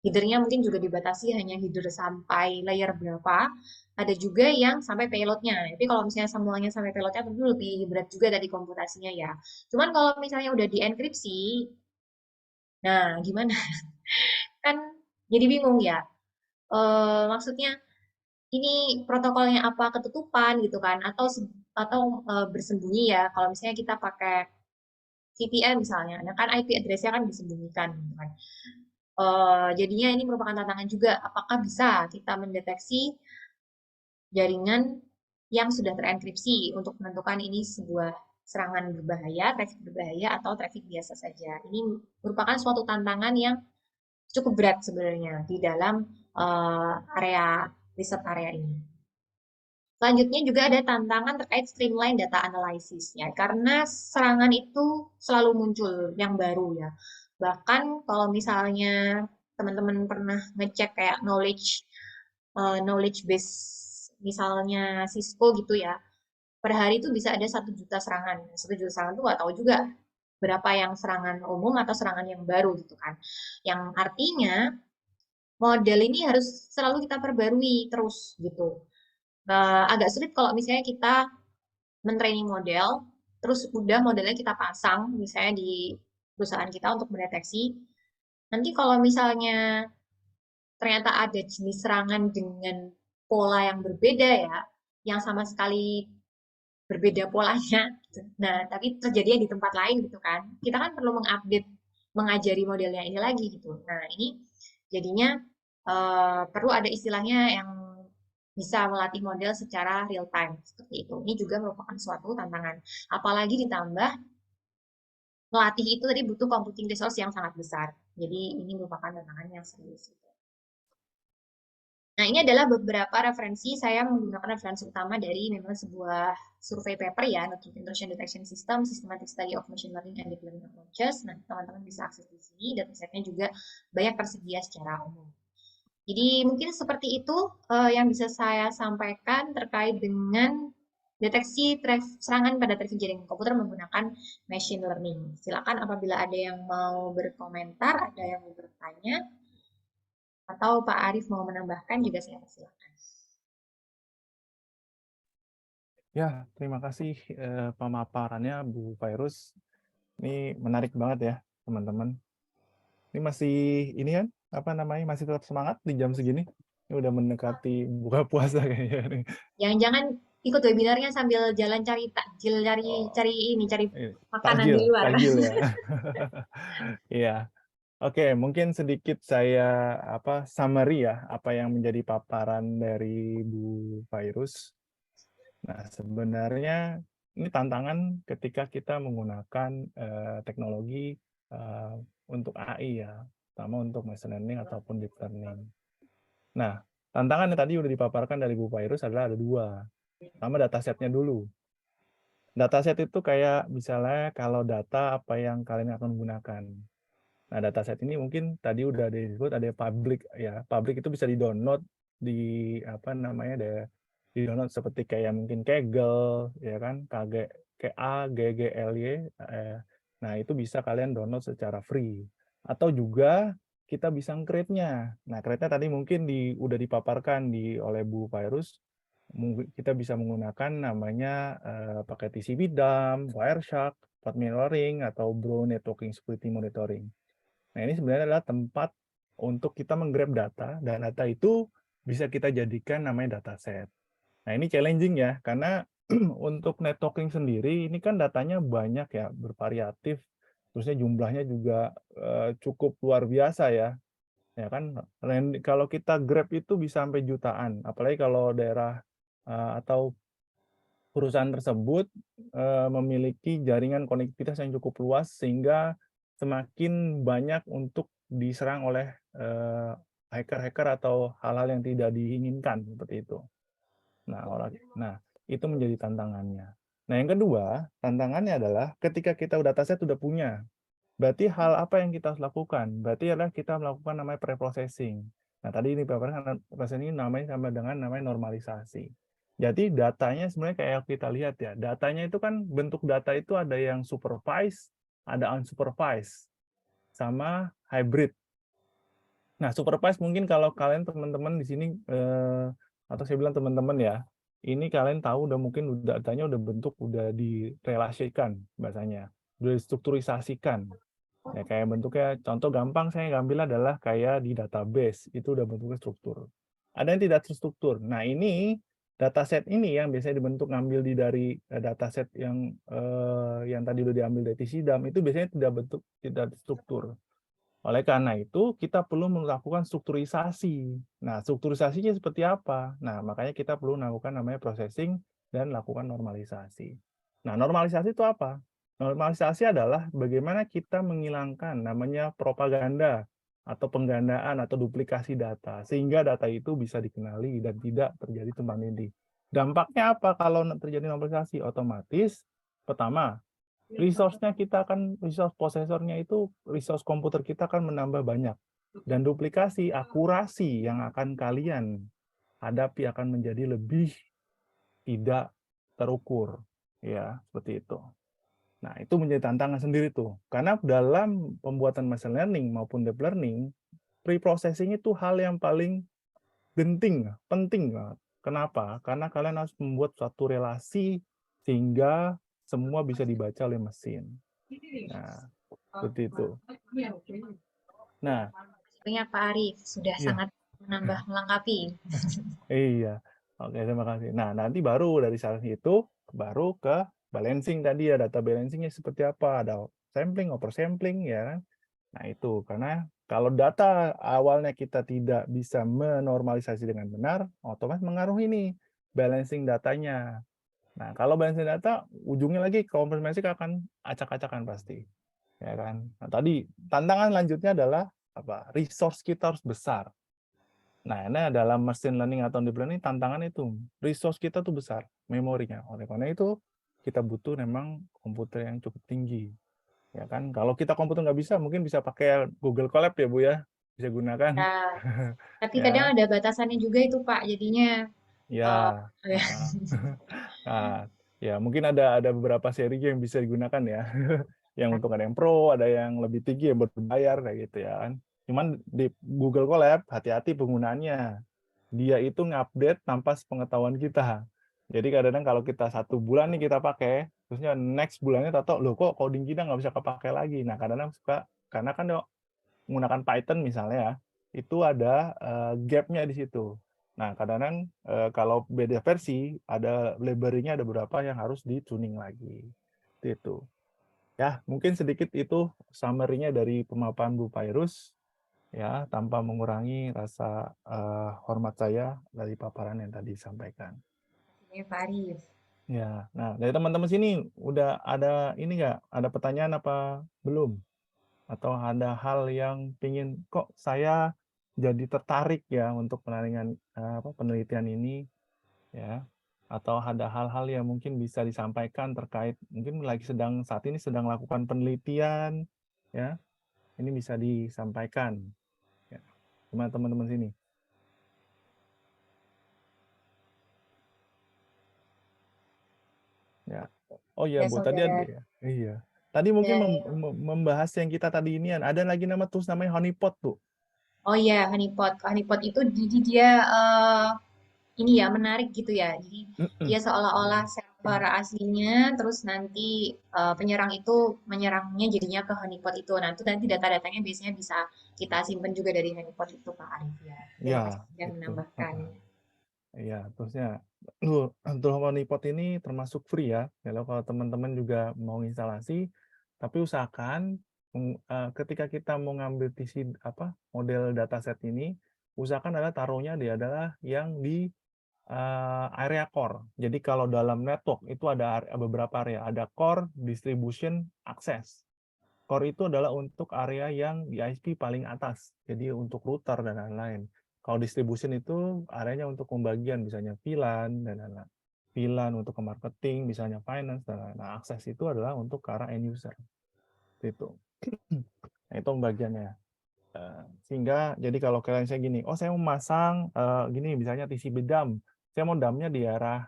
Headernya mungkin juga dibatasi hanya header sampai layer berapa. Ada juga yang sampai payloadnya. Tapi kalau misalnya semuanya sampai payloadnya tentu lebih berat juga dari komputasinya ya. Cuman kalau misalnya udah dienkripsi, nah gimana? Kan jadi bingung ya. Maksudnya ini protokolnya apa ketutupan gitu kan? Atau bersembunyi ya? Kalau misalnya kita pakai VPN misalnya, nah kan IP address-nya kan disembunyikan gitu kan. Jadinya ini merupakan tantangan juga, apakah bisa kita mendeteksi jaringan yang sudah terenkripsi untuk menentukan ini sebuah serangan berbahaya, traffic berbahaya, atau traffic biasa saja. Ini merupakan suatu tantangan yang cukup berat sebenarnya di dalam area riset area ini. Selanjutnya juga ada tantangan terkait streamline data analysis ya, karena serangan itu selalu muncul yang baru ya. Bahkan kalau misalnya teman-teman pernah ngecek kayak knowledge base misalnya Cisco gitu ya, per hari itu bisa ada 1 juta serangan. 1 juta serangan itu nggak tahu juga berapa yang serangan umum atau serangan yang baru gitu kan. Yang artinya model ini harus selalu kita perbarui terus gitu. Agak sulit kalau misalnya kita mentraining model, terus udah modelnya kita pasang misalnya di perusahaan kita untuk mendeteksi. Nanti kalau misalnya ternyata ada jenis serangan dengan pola yang berbeda ya, yang sama sekali berbeda polanya. Nah, tapi terjadinya di tempat lain gitu kan. Kita kan perlu mengupdate, mengajari modelnya ini lagi gitu. Nah, ini jadinya perlu ada istilahnya yang bisa melatih model secara real time seperti itu. Ini juga merupakan suatu tantangan. Apalagi ditambah melatih itu tadi butuh computing resource yang sangat besar. Jadi ini merupakan tantangan yang serius. Nah, ini adalah beberapa referensi. Saya menggunakan referensi utama dari memang sebuah survei paper ya, Intrusion Detection System, Systematic Study of Machine Learning and Deep Learning Approaches. Nah, teman-teman bisa akses di sini, datasetnya juga banyak tersedia secara umum. Jadi mungkin seperti itu yang bisa saya sampaikan terkait dengan deteksi serangan pada traffic jaringan komputer menggunakan machine learning. Silakan apabila ada yang mau berkomentar, ada yang mau bertanya, atau Pak Arief mau menambahkan juga saya persilakan. Ya, terima kasih pemaparannya Bu Virus. Ini menarik banget ya, teman-teman. Ini masih ini kan apa namanya masih tetap semangat di jam segini. Ini udah mendekati buka puasa kayaknya nih. Jangan-jangan ikut webinarnya sambil jalan cari takjil, Oh, cari ini, cari makanan di takjil, luar. takjil ya. Iya. Oke, mungkin sedikit saya summary ya apa yang menjadi paparan dari Bu Virus. Nah, sebenarnya ini tantangan ketika kita menggunakan teknologi uh, untuk AI ya, terutama untuk machine learning ataupun deep learning. Nah, tantangan yang tadi udah dipaparkan dari Bu Virus adalah ada dua. Pertama datasetnya dulu. Dataset itu kayak misalnya kalau data apa yang kalian akan gunakan. Nah, dataset ini mungkin tadi udah disebut ada public ya. Public itu bisa di-download di apa namanya di-download seperti kayak mungkin Kaggle ya kan, Kaggle, nah itu bisa kalian download secara free. Atau juga kita bisa create-nya. Nah, create-nya tadi mungkin udah dipaparkan oleh Bu Virus. Kita bisa menggunakan namanya pakai TCP dump, Wireshark, path mirroring, atau Bro Networking Security Monitoring. Nah, ini sebenarnya adalah tempat untuk kita menggrab data, dan data itu bisa kita jadikan namanya dataset. Nah, ini challenging ya, karena untuk networking sendiri, ini kan datanya banyak ya, bervariatif, terusnya jumlahnya juga cukup luar biasa ya. Ya kan, kalau kita grab itu bisa sampai jutaan, apalagi kalau daerah atau perusahaan tersebut memiliki jaringan konektivitas yang cukup luas sehingga semakin banyak untuk diserang oleh hacker-hacker atau hal-hal yang tidak diinginkan seperti itu. Nah, itu menjadi tantangannya. Nah, yang kedua, tantangannya adalah ketika kita dataset sudah punya, berarti hal apa yang kita harus lakukan? Berarti adalah kita melakukan namanya preprocessing. Nah, tadi ini preprocessing ini namanya sama dengan namanya normalisasi. Jadi datanya sebenarnya kayak kita lihat ya, datanya itu kan bentuk data itu ada yang supervised, ada unsupervised, sama hybrid. Nah, supervised mungkin kalau kalian teman-teman di sini atau saya bilang teman-teman ya, ini kalian tahu udah mungkin datanya udah bentuk udah direlasikan bahasanya, udah distrukturisasikan. Ya kayak bentuknya contoh gampang saya ngambil adalah kayak di database, itu udah bentuknya struktur. Ada yang tidak terstruktur. Nah, ini dataset ini yang biasanya dibentuk ngambil dari dataset yang tadi udah diambil dari TCDAM itu biasanya tidak struktur. Oleh karena itu, kita perlu melakukan strukturisasi. Nah, strukturisasinya seperti apa? Nah, makanya kita perlu melakukan namanya processing dan lakukan normalisasi. Nah, normalisasi itu apa? Normalisasi adalah bagaimana kita menghilangkan namanya propaganda atau penggandaan atau duplikasi data, sehingga data itu bisa dikenali dan tidak terjadi tumpang tindih. Dampaknya apa kalau terjadi normalisasi? Otomatis, pertama, resource-nya kita akan, resource prosesornya itu, resource komputer kita akan menambah banyak. Dan duplikasi, akurasi yang akan kalian hadapi akan menjadi lebih tidak terukur. Ya, seperti itu. Nah, itu menjadi tantangan sendiri tuh. Karena dalam pembuatan machine learning maupun deep learning, pre-processing itu hal yang paling genting, penting banget. Kenapa? Karena kalian harus membuat suatu relasi sehingga semua bisa dibaca oleh mesin. Nah, seperti itu. Nah, Banyak Pak Arief, sudah iya, sangat menambah melengkapi. iya. Oke, terima kasih. Nah, nanti baru dari salah itu, baru ke balancing tadi ya, data balancingnya seperti apa, ada sampling, oversampling, ya kan? Nah, itu, karena kalau data awalnya kita tidak bisa menormalisasi dengan benar, otomatis mengaruhi nih balancing datanya. Nah, kalau balancing data, ujungnya lagi konfirmasi akan acak-acakan pasti. Ya kan? Nah, tadi tantangan lanjutnya adalah apa? Resource kita harus besar. Nah, ini dalam machine learning atau deep learning tantangan itu. Resource kita tuh besar, memorinya. Oleh karena itu, kita butuh memang komputer yang cukup tinggi. Ya kan? Kalau kita komputer nggak bisa, mungkin bisa pakai Google Colab ya, Bu ya. Bisa gunakan. Ya, tapi kadang Ya, ada batasannya juga itu Pak, jadinya ya. ya. Nah, ya mungkin ada beberapa seri yang bisa digunakan ya. Yang untuk ada yang pro, ada yang lebih tinggi yang berbayar kayak gitu ya kan. Cuman di Google Colab hati-hati penggunaannya. Dia itu ngupdate tanpa sepengetahuan kita. Jadi kadang-kadang kalau kita 1 bulan nih kita pakai, terusnya next bulannya tato loh kok coding kita nggak bisa kepakai lagi. Nah kadang-kadang suka karena kan menggunakan Python misalnya ya, itu ada gap-nya di situ. Nah, kadang-kadang kalau beda versi, ada library-nya ada beberapa yang harus di-tuning lagi. Itu. Ya, mungkin sedikit itu summary-nya dari pemaparan Bu Pairus, ya, tanpa mengurangi rasa hormat saya dari paparan yang tadi disampaikan. Ini Pak Arief. Ya, nah dari teman-teman sini udah ada ini nggak? Ada pertanyaan apa belum? Atau ada hal yang pingin kok saya jadi tertarik ya untuk penelitian ini ya, atau ada hal-hal yang mungkin bisa disampaikan terkait mungkin saat ini sedang lakukan penelitian ya, ini bisa disampaikan ya. Gimana teman-teman sini? Oh iya Ya Bu, tadi ada saudara. ya. Iya. Tadi mungkin Ya, membahas yang kita tadi ini ada lagi nama tools namanya Honeypot tuh. oh iya, honeypot. Honeypot itu jadi dia ini ya menarik gitu ya. Jadi Mm-mm. dia seolah-olah Iya. server aslinya, terus nanti penyerang itu menyerangnya jadinya ke honeypot itu. Nah, itu nanti data-datanya biasanya bisa kita simpan juga dari honeypot itu, Kak Arif ya. Terima kasih Ya, sudah itu. menambahkan. Heeh. Iya, terusnya tool Honeypot ini termasuk free ya. Kalau teman-teman juga mau instalasi, tapi usahakan ketika kita mau ngambil TC apa model dataset ini, usahakan adalah taruhnya dia adalah yang di area core. Jadi kalau dalam network itu ada beberapa area, ada core, distribution, access. Core itu adalah untuk area yang di ISP paling atas, jadi untuk router dan lain-lain. Kalau distribution itu areanya untuk pembagian, misalnya VLAN dan lain-lain. VLAN untuk ke marketing, misalnya finance dan lain-lain. Nah, akses itu adalah untuk ke arah end user. Itu. Nah, itu pembagiannya. Sehingga jadi kalau kalian saya gini, oh saya mau masang gini misalnya TCP dump, saya mau dumpnya di arah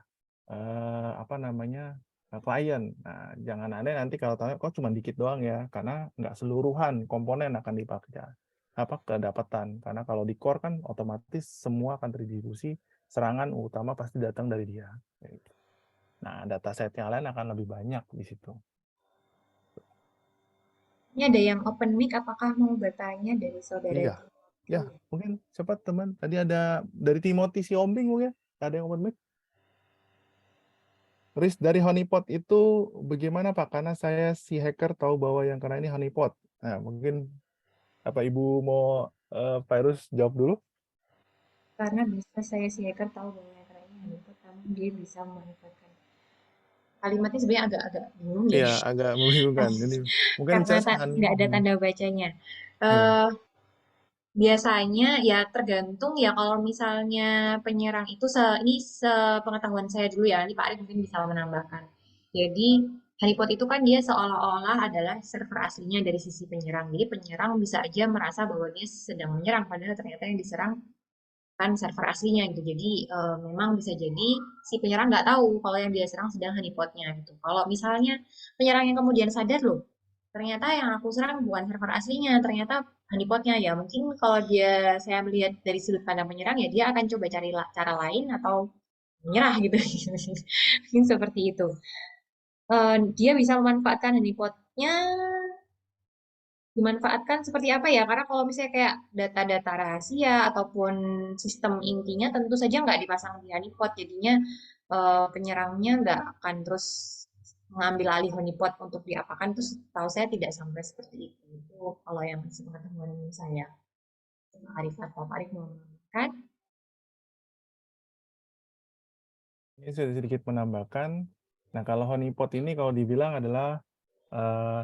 apa namanya klien. Nah, jangan aneh nanti kalau tanya kok cuma dikit doang ya, karena nggak seluruhan komponen akan dipakai apa kedapatan. Karena kalau di core kan otomatis semua akan terdistribusi, serangan utama pasti datang dari dia. Nah, dataset yang lain akan lebih banyak di situ. Ini ada yang open mic, apakah mau bertanya dari saudara Iya, ya Timothy? mungkin cepat teman. Tadi ada dari Timothy Siombing mungkin ada yang open mic. Risk dari honeypot itu bagaimana Pak? Karena saya si hacker tahu bahwa yang kena ini honeypot. Nah, mungkin apa Ibu mau virus jawab dulu? Karena bisa saya si hacker tahu bahwa yang kena ini honeypot, namun dia bisa memanfaatkan. Kalimatnya sebenarnya agak-agak bingung ya. Iya, agak membingungkan. Jadi mungkin Karena dijelaskan. tidak ada tanda bacanya. Iya, Eh Biasanya ya tergantung ya kalau misalnya penyerang itu ini sepengetahuan saya dulu ya, ini Pak Arif mungkin bisa menambahkan. Jadi honeypot itu kan dia seolah-olah adalah server aslinya dari sisi penyerang. Jadi penyerang bisa aja merasa bahwa dia sedang menyerang, padahal ternyata yang diserang kan server aslinya gitu. Jadi memang bisa jadi si penyerang nggak tahu kalau yang dia serang sedang honeypotnya gitu. Kalau misalnya penyerang yang kemudian sadar loh, ternyata yang aku serang bukan server aslinya, ternyata honeypotnya ya. Mungkin kalau saya melihat dari sudut pandang penyerang ya dia akan coba cari cara lain atau menyerah gitu. Mungkin seperti itu. Dia bisa memanfaatkan honeypotnya dimanfaatkan seperti apa ya? Karena kalau misalnya kayak data-data rahasia ataupun sistem intinya tentu saja nggak dipasang di honeypot, jadinya penyerangnya nggak akan terus mengambil alih honeypot untuk diapakan. Terus tahu saya tidak sampai seperti itu. Itu kalau yang sepengetahuan saya. Pak Arif atau Pak Arif mau menambahkan? ini saya sedikit menambahkan. Nah, kalau honeypot ini kalau dibilang adalah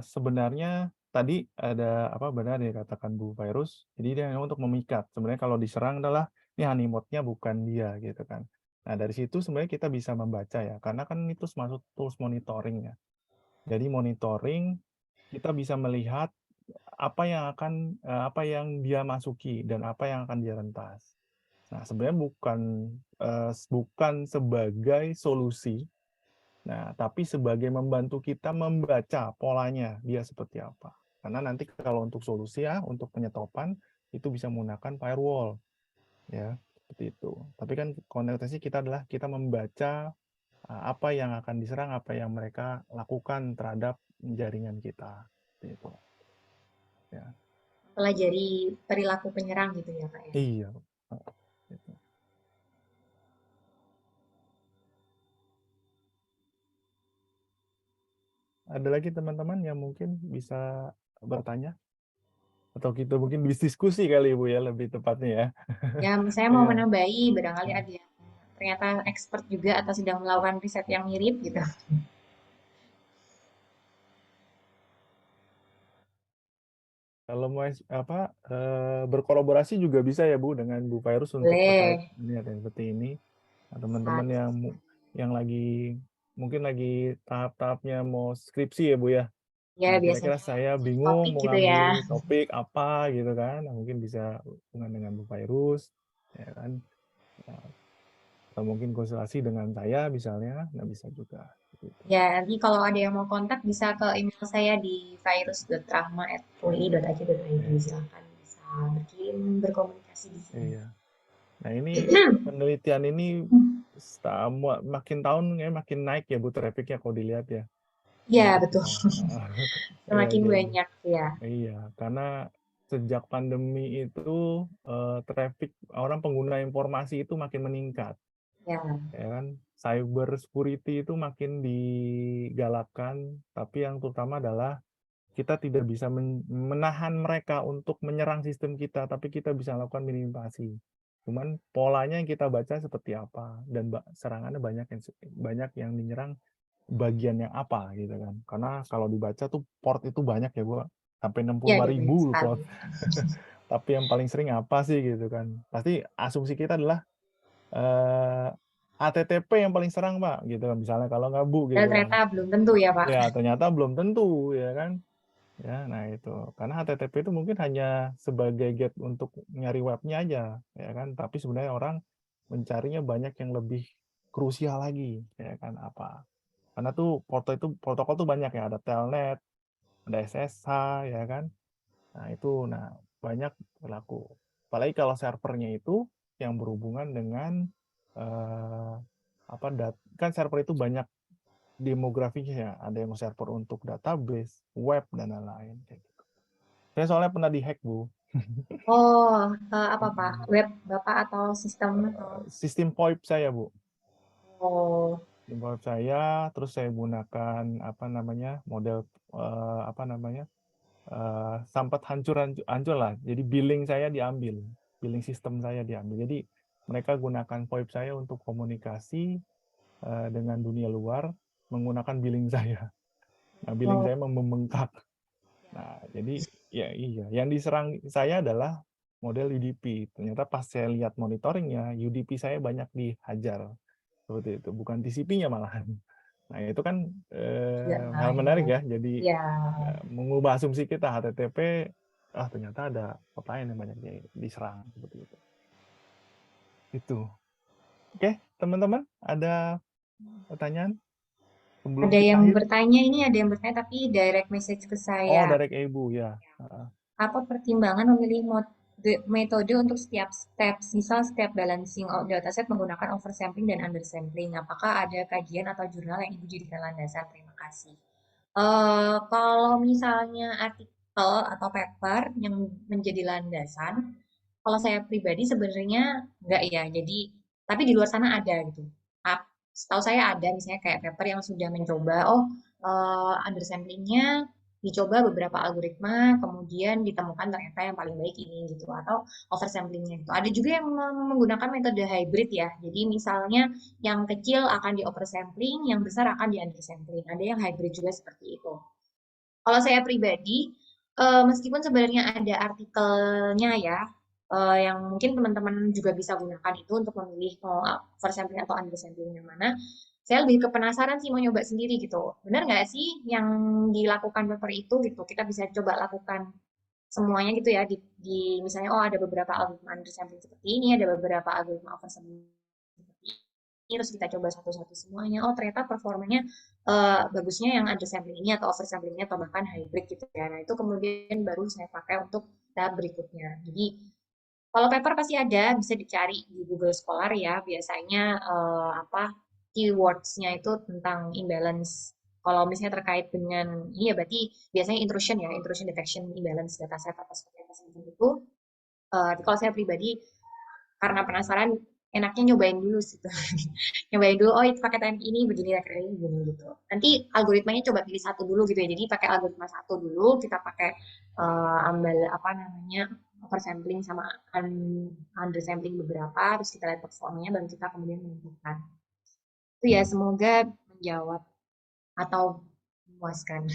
sebenarnya tadi ada apa benar yang dikatakan Bu Virus. Jadi dia memang untuk memikat. Sebenarnya kalau diserang adalah ini honeypotnya bukan dia gitu kan. Nah, dari situ sebenarnya kita bisa membaca ya, karena kan itu masuk tools monitoring ya. Jadi monitoring kita bisa melihat apa yang dia masuki dan apa yang akan dia rentas. Nah, sebenarnya bukan sebagai solusi, nah, tapi sebagai membantu kita membaca polanya dia seperti apa. Karena nanti kalau untuk solusi ya, untuk penyetopan itu bisa menggunakan firewall, ya seperti itu. Tapi kan konotasi kita adalah kita membaca apa yang akan diserang, apa yang mereka lakukan terhadap jaringan kita. Seperti itu. Ya. Pelajari perilaku penyerang gitu ya Pak ya. Iya. Gitu. Ada lagi teman-teman yang mungkin bisa bertanya atau kita mungkin diskusi kali Bu ya lebih tepatnya ya. Ya, saya mau Iya. menambahi, barangkali ada yang ternyata expert juga atau sedang melakukan riset yang mirip gitu. Kalau mau berkolaborasi juga bisa ya Bu dengan Bu Virus untuk terkait Boleh. ini ada yang seperti ini. Nah, teman-teman Bisa. yang lagi mungkin lagi tahap-tahapnya mau skripsi ya Bu ya. Ya, Nah, kira-kira biasanya saya bingung topik mau gitu ya. ngambil topik apa gitu kan. Nah, mungkin bisa hubungan dengan Bu Virus ya kan. Nah, atau mungkin konsultasi dengan saya misalnya, nah bisa juga. Gitu. Ya, nanti kalau ada yang mau kontak bisa ke email saya di virus.rahma@ui.ac.id. Iya, Silakan bisa berkirim berkomunikasi di sini. iya. Nah ini penelitian ini makin tahun ya makin naik ya Bu trafficnya kalau dilihat ya. Ya, Gitu betul. ya. Ya Semakin jadi banyak ya. iya karena sejak pandemi itu traffic orang pengguna informasi itu makin meningkat Ya, ya kan. Cyber security itu makin digalakkan tapi yang terutama adalah kita tidak bisa menahan mereka untuk menyerang sistem kita, tapi kita bisa lakukan minimalisasi. Cuman polanya yang kita baca seperti apa dan serangannya banyak yang dinyerang bagian yang apa gitu kan. Karena kalau dibaca tuh port itu banyak ya gua sampai ya ada banyak 65.000 sekali. port. Tapi yang paling sering apa sih gitu kan. Pasti asumsi kita adalah eh, HTTP yang paling serang Pak gitu kan. Misalnya kalau nggak Bu Dan gitu kan. ternyata belum tentu ya, Pak. Ya ternyata belum tentu ya kan. Ya, nah itu. Karena HTTP itu mungkin hanya sebagai gate untuk nyari webnya aja, ya kan. Tapi sebenarnya orang mencarinya banyak yang lebih krusial lagi, ya kan apa. Karena tuh protokol tuh banyak ya, ada telnet, ada SSH, ya kan. Nah, itu banyak berlaku. Apalagi kalau servernya itu yang berhubungan dengan eh, apa kan server itu banyak demografinya ya, ada yang server untuk database, web dan lain-lain kayak gitu. Saya soalnya pernah dihack, Bu. Oh, apa, Pak? Web Bapak atau sistem atau? Sistem VoIP saya, Bu. Oh, Sistem VoIP saya, terus saya gunakan apa namanya model apa namanya sempat hancur lah. Jadi billing saya diambil, billing sistem saya diambil. Jadi mereka gunakan VoIP saya untuk komunikasi dengan dunia luar menggunakan billing saya. Nah, billing oh, saya membengkak. Nah, jadi ya iya, yang diserang saya adalah model UDP. Ternyata pas saya lihat monitoringnya, UDP saya banyak dihajar. Seperti itu, bukan TCP-nya malahan. Nah, itu kan ya, hal menarik ya. Jadi ya. mengubah asumsi kita HTTP, ternyata ada kota lain yang banyak diserang seperti itu. Itu. Oke, teman-teman, ada pertanyaan sebelum Ada kita yang akhiri? bertanya ini, ada yang bertanya tapi direct message ke Oh, saya. direct Ibu ya. Apa pertimbangan memilih metode untuk setiap step, misal setiap balancing dataset menggunakan oversampling dan undersampling? Apakah ada kajian atau jurnal yang Ibu jadikan landasan? Terima kasih. Kalau misalnya artikel atau paper yang menjadi landasan, kalau saya pribadi sebenarnya enggak ya. Jadi, tapi di luar sana ada gitu. Setahu saya ada misalnya kayak paper yang sudah mencoba, undersamplingnya dicoba beberapa algoritma, kemudian ditemukan ternyata yang paling baik ini gitu, atau oversamplingnya gitu. Ada juga yang menggunakan metode hybrid ya. Jadi misalnya yang kecil akan di oversampling, yang besar akan di undersampling. Ada yang hybrid juga seperti itu. Kalau saya pribadi, meskipun sebenarnya ada artikelnya ya, yang mungkin teman-teman juga bisa gunakan itu untuk memilih mau oversampling atau undersampling yang mana, saya lebih ke penasaran sih mau nyoba sendiri gitu. Benar nggak sih yang dilakukan paper itu gitu? Kita bisa coba lakukan semuanya gitu ya di misalnya ada beberapa algoritma undersampling seperti ini, ada beberapa algoritma oversampling seperti ini, terus kita coba satu-satu semuanya. Oh ternyata performanya bagusnya yang undersampling ini atau oversamplingnya atau bahkan hybrid gitu ya. Nah itu kemudian baru saya pakai untuk tahap berikutnya. Jadi kalau paper pasti ada, bisa dicari di Google Scholar ya. Biasanya apa keywords-nya itu tentang imbalance. Kalau misalnya terkait dengan ini ya berarti biasanya intrusion ya, intrusion detection imbalance dataset atau seperti apa semacam itu. Kalau saya pribadi karena penasaran enaknya nyobain dulu sih tuh. Nyobain dulu, oh itu pakai teknik ini begini ini begini gitu. Nanti algoritmanya coba pilih satu dulu gitu ya. Jadi pakai algoritma satu dulu, kita pakai ambil apa namanya oversampling sama undersampling beberapa, terus kita lihat performanya, baru kita kemudian menentukan. Itu ya semoga menjawab atau memuaskan.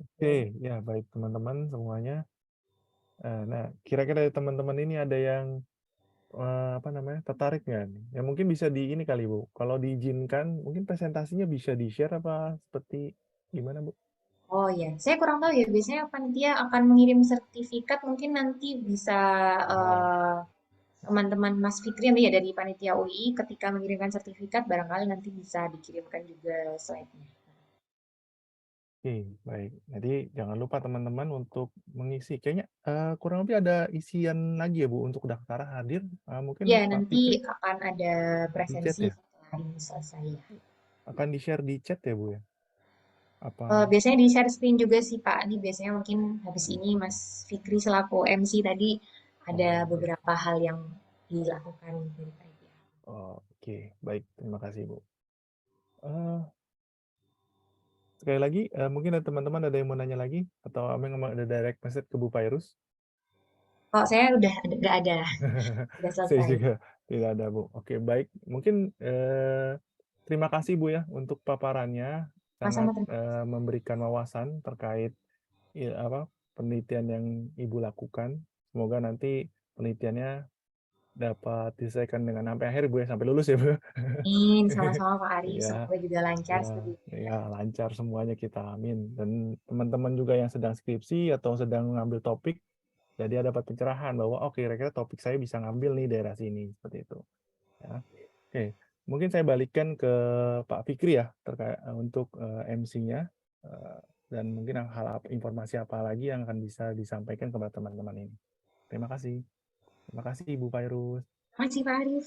Oke, ya baik teman-teman semuanya. Nah, kira-kira dari teman-teman ini ada yang apa namanya tertarik nggak nih? Ya mungkin bisa di ini kali Bu. Kalau diizinkan, mungkin presentasinya bisa di-share apa seperti gimana Bu? Oh ya, saya kurang tahu ya. Biasanya panitia akan mengirim sertifikat. Mungkin nanti bisa Oh, teman-teman Mas Fikri nanti ya dari panitia UI ketika mengirimkan sertifikat barangkali nanti bisa dikirimkan juga slide-nya. oke, baik. Jadi jangan lupa teman-teman untuk mengisi. Kayaknya kurang lebih ada isian lagi ya Bu untuk daftar hadir. Mungkin Ya, Pak nanti Fikri akan ada di chat presensi ya. setelah ini selesai ya. Akan di-share di chat ya Bu ya. Apa? Biasanya di share screen juga sih Pak. Ini biasanya mungkin habis ini Mas Fikri selaku MC tadi ada Oh ya. beberapa hal yang dilakukan dari panitia. Oh, oke, baik. Terima kasih Bu. Eh, Sekali lagi, mungkin ada teman-teman ada yang mau nanya lagi atau Ameng ada direct message ke Bu Pairus? Kalau saya udah nggak ada, udah Saya selesai. juga tidak ada, Bu. Oke, baik. Mungkin terima kasih Bu ya untuk paparannya, sangat Sama-sama terima kasih. memberikan wawasan terkait apa penelitian yang Ibu lakukan. Semoga nanti penelitiannya dapat diselesaikan dengan sampai akhir Bu ya, sampai lulus ya Bu. Amin, sama-sama Pak Arif. Ya, Semoga juga lancar ya, studinya. ya lancar semuanya kita amin. Dan teman-teman juga yang sedang skripsi atau sedang mengambil topik, jadi ada dapat pencerahan bahwa oh kira-kira topik saya bisa ngambil nih daerah sini seperti itu. Ya. Oke, mungkin saya balikkan ke Pak Fikri ya terkait untuk MC-nya dan mungkin hal informasi apa lagi yang akan bisa disampaikan kepada teman-teman ini. Terima kasih. Terima kasih Ibu Pairus. Terima kasih Pak Arif.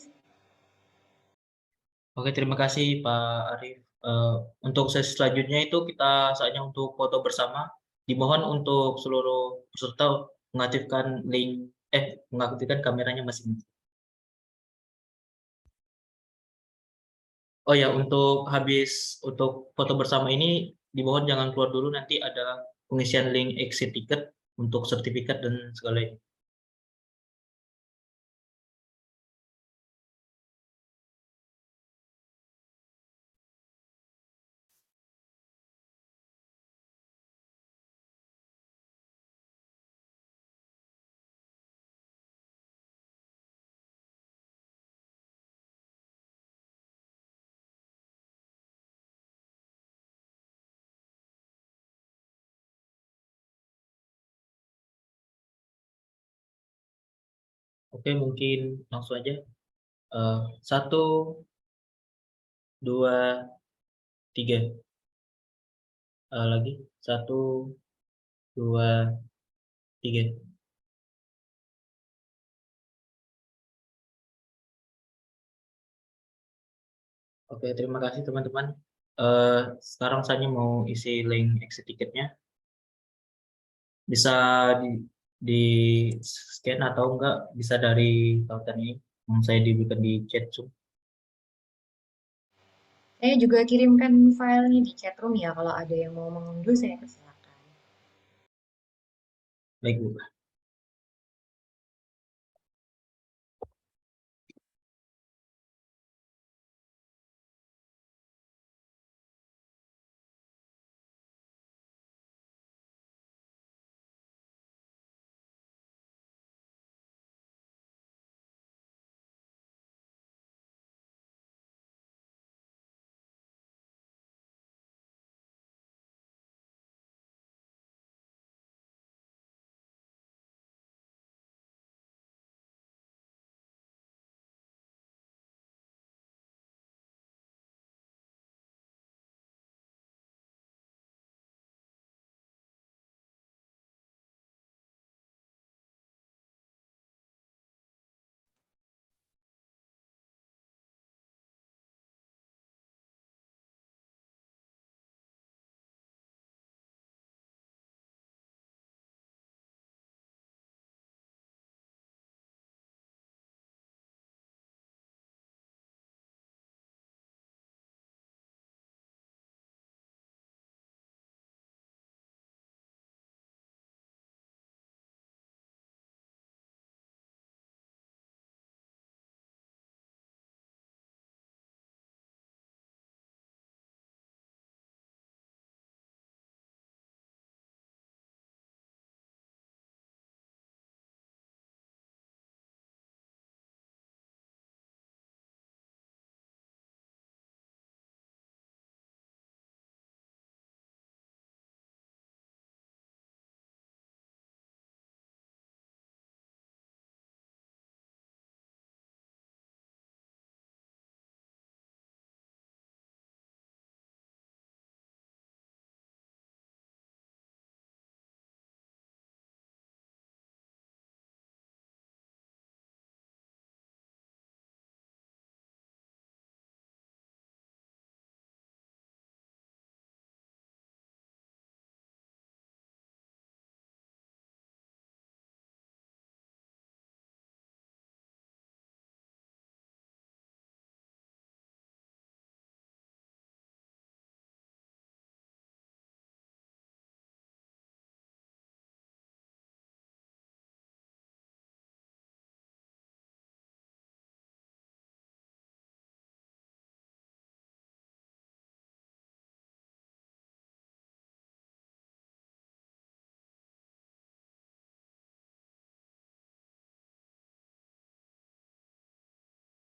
Oke, terima kasih Pak Arif. Eh, untuk sesi selanjutnya itu kita saatnya untuk foto bersama. Dimohon untuk seluruh peserta mengaktifkan mengaktifkan kameranya masing-masing. Oh ya, untuk foto bersama ini dimohon jangan keluar dulu, nanti ada pengisian link exit ticket untuk sertifikat dan segala itu. Oke, mungkin langsung aja. Satu, dua, tiga. Lagi. Satu, dua, tiga. Oke, terima kasih teman-teman. Sekarang saya mau isi link exit ticketnya. Bisa di, di scan atau enggak bisa dari tautan ini yang saya diberikan di chat Zoom. Saya juga kirimkan filenya di chat room ya. Kalau ada yang mau mengunduh saya persilakan. Baik, Bu.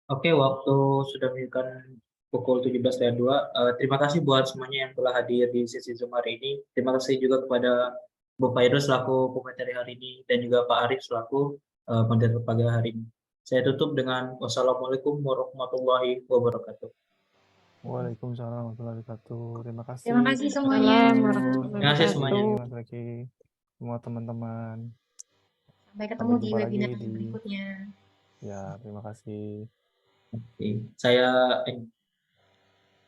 Oke, waktu sudah menunjukkan pukul 17.02. Terima kasih buat semuanya yang telah hadir di sesi Zoom hari ini. Terima kasih juga kepada Bu Fairu selaku pemateri hari ini dan juga Pak Arif selaku moderator pagi hari ini. Saya tutup dengan wassalamualaikum warahmatullahi wabarakatuh. Waalaikumsalam warahmatullahi wabarakatuh. Terima kasih. Terima kasih semuanya. Waalaikumsalam warahmatullahi Terima kasih semuanya. wabarakatuh. Mas Reki, semua teman-teman. Sampai ketemu Sampai di jumpa lagi webinar di berikutnya. ya, terima kasih. Oke, saya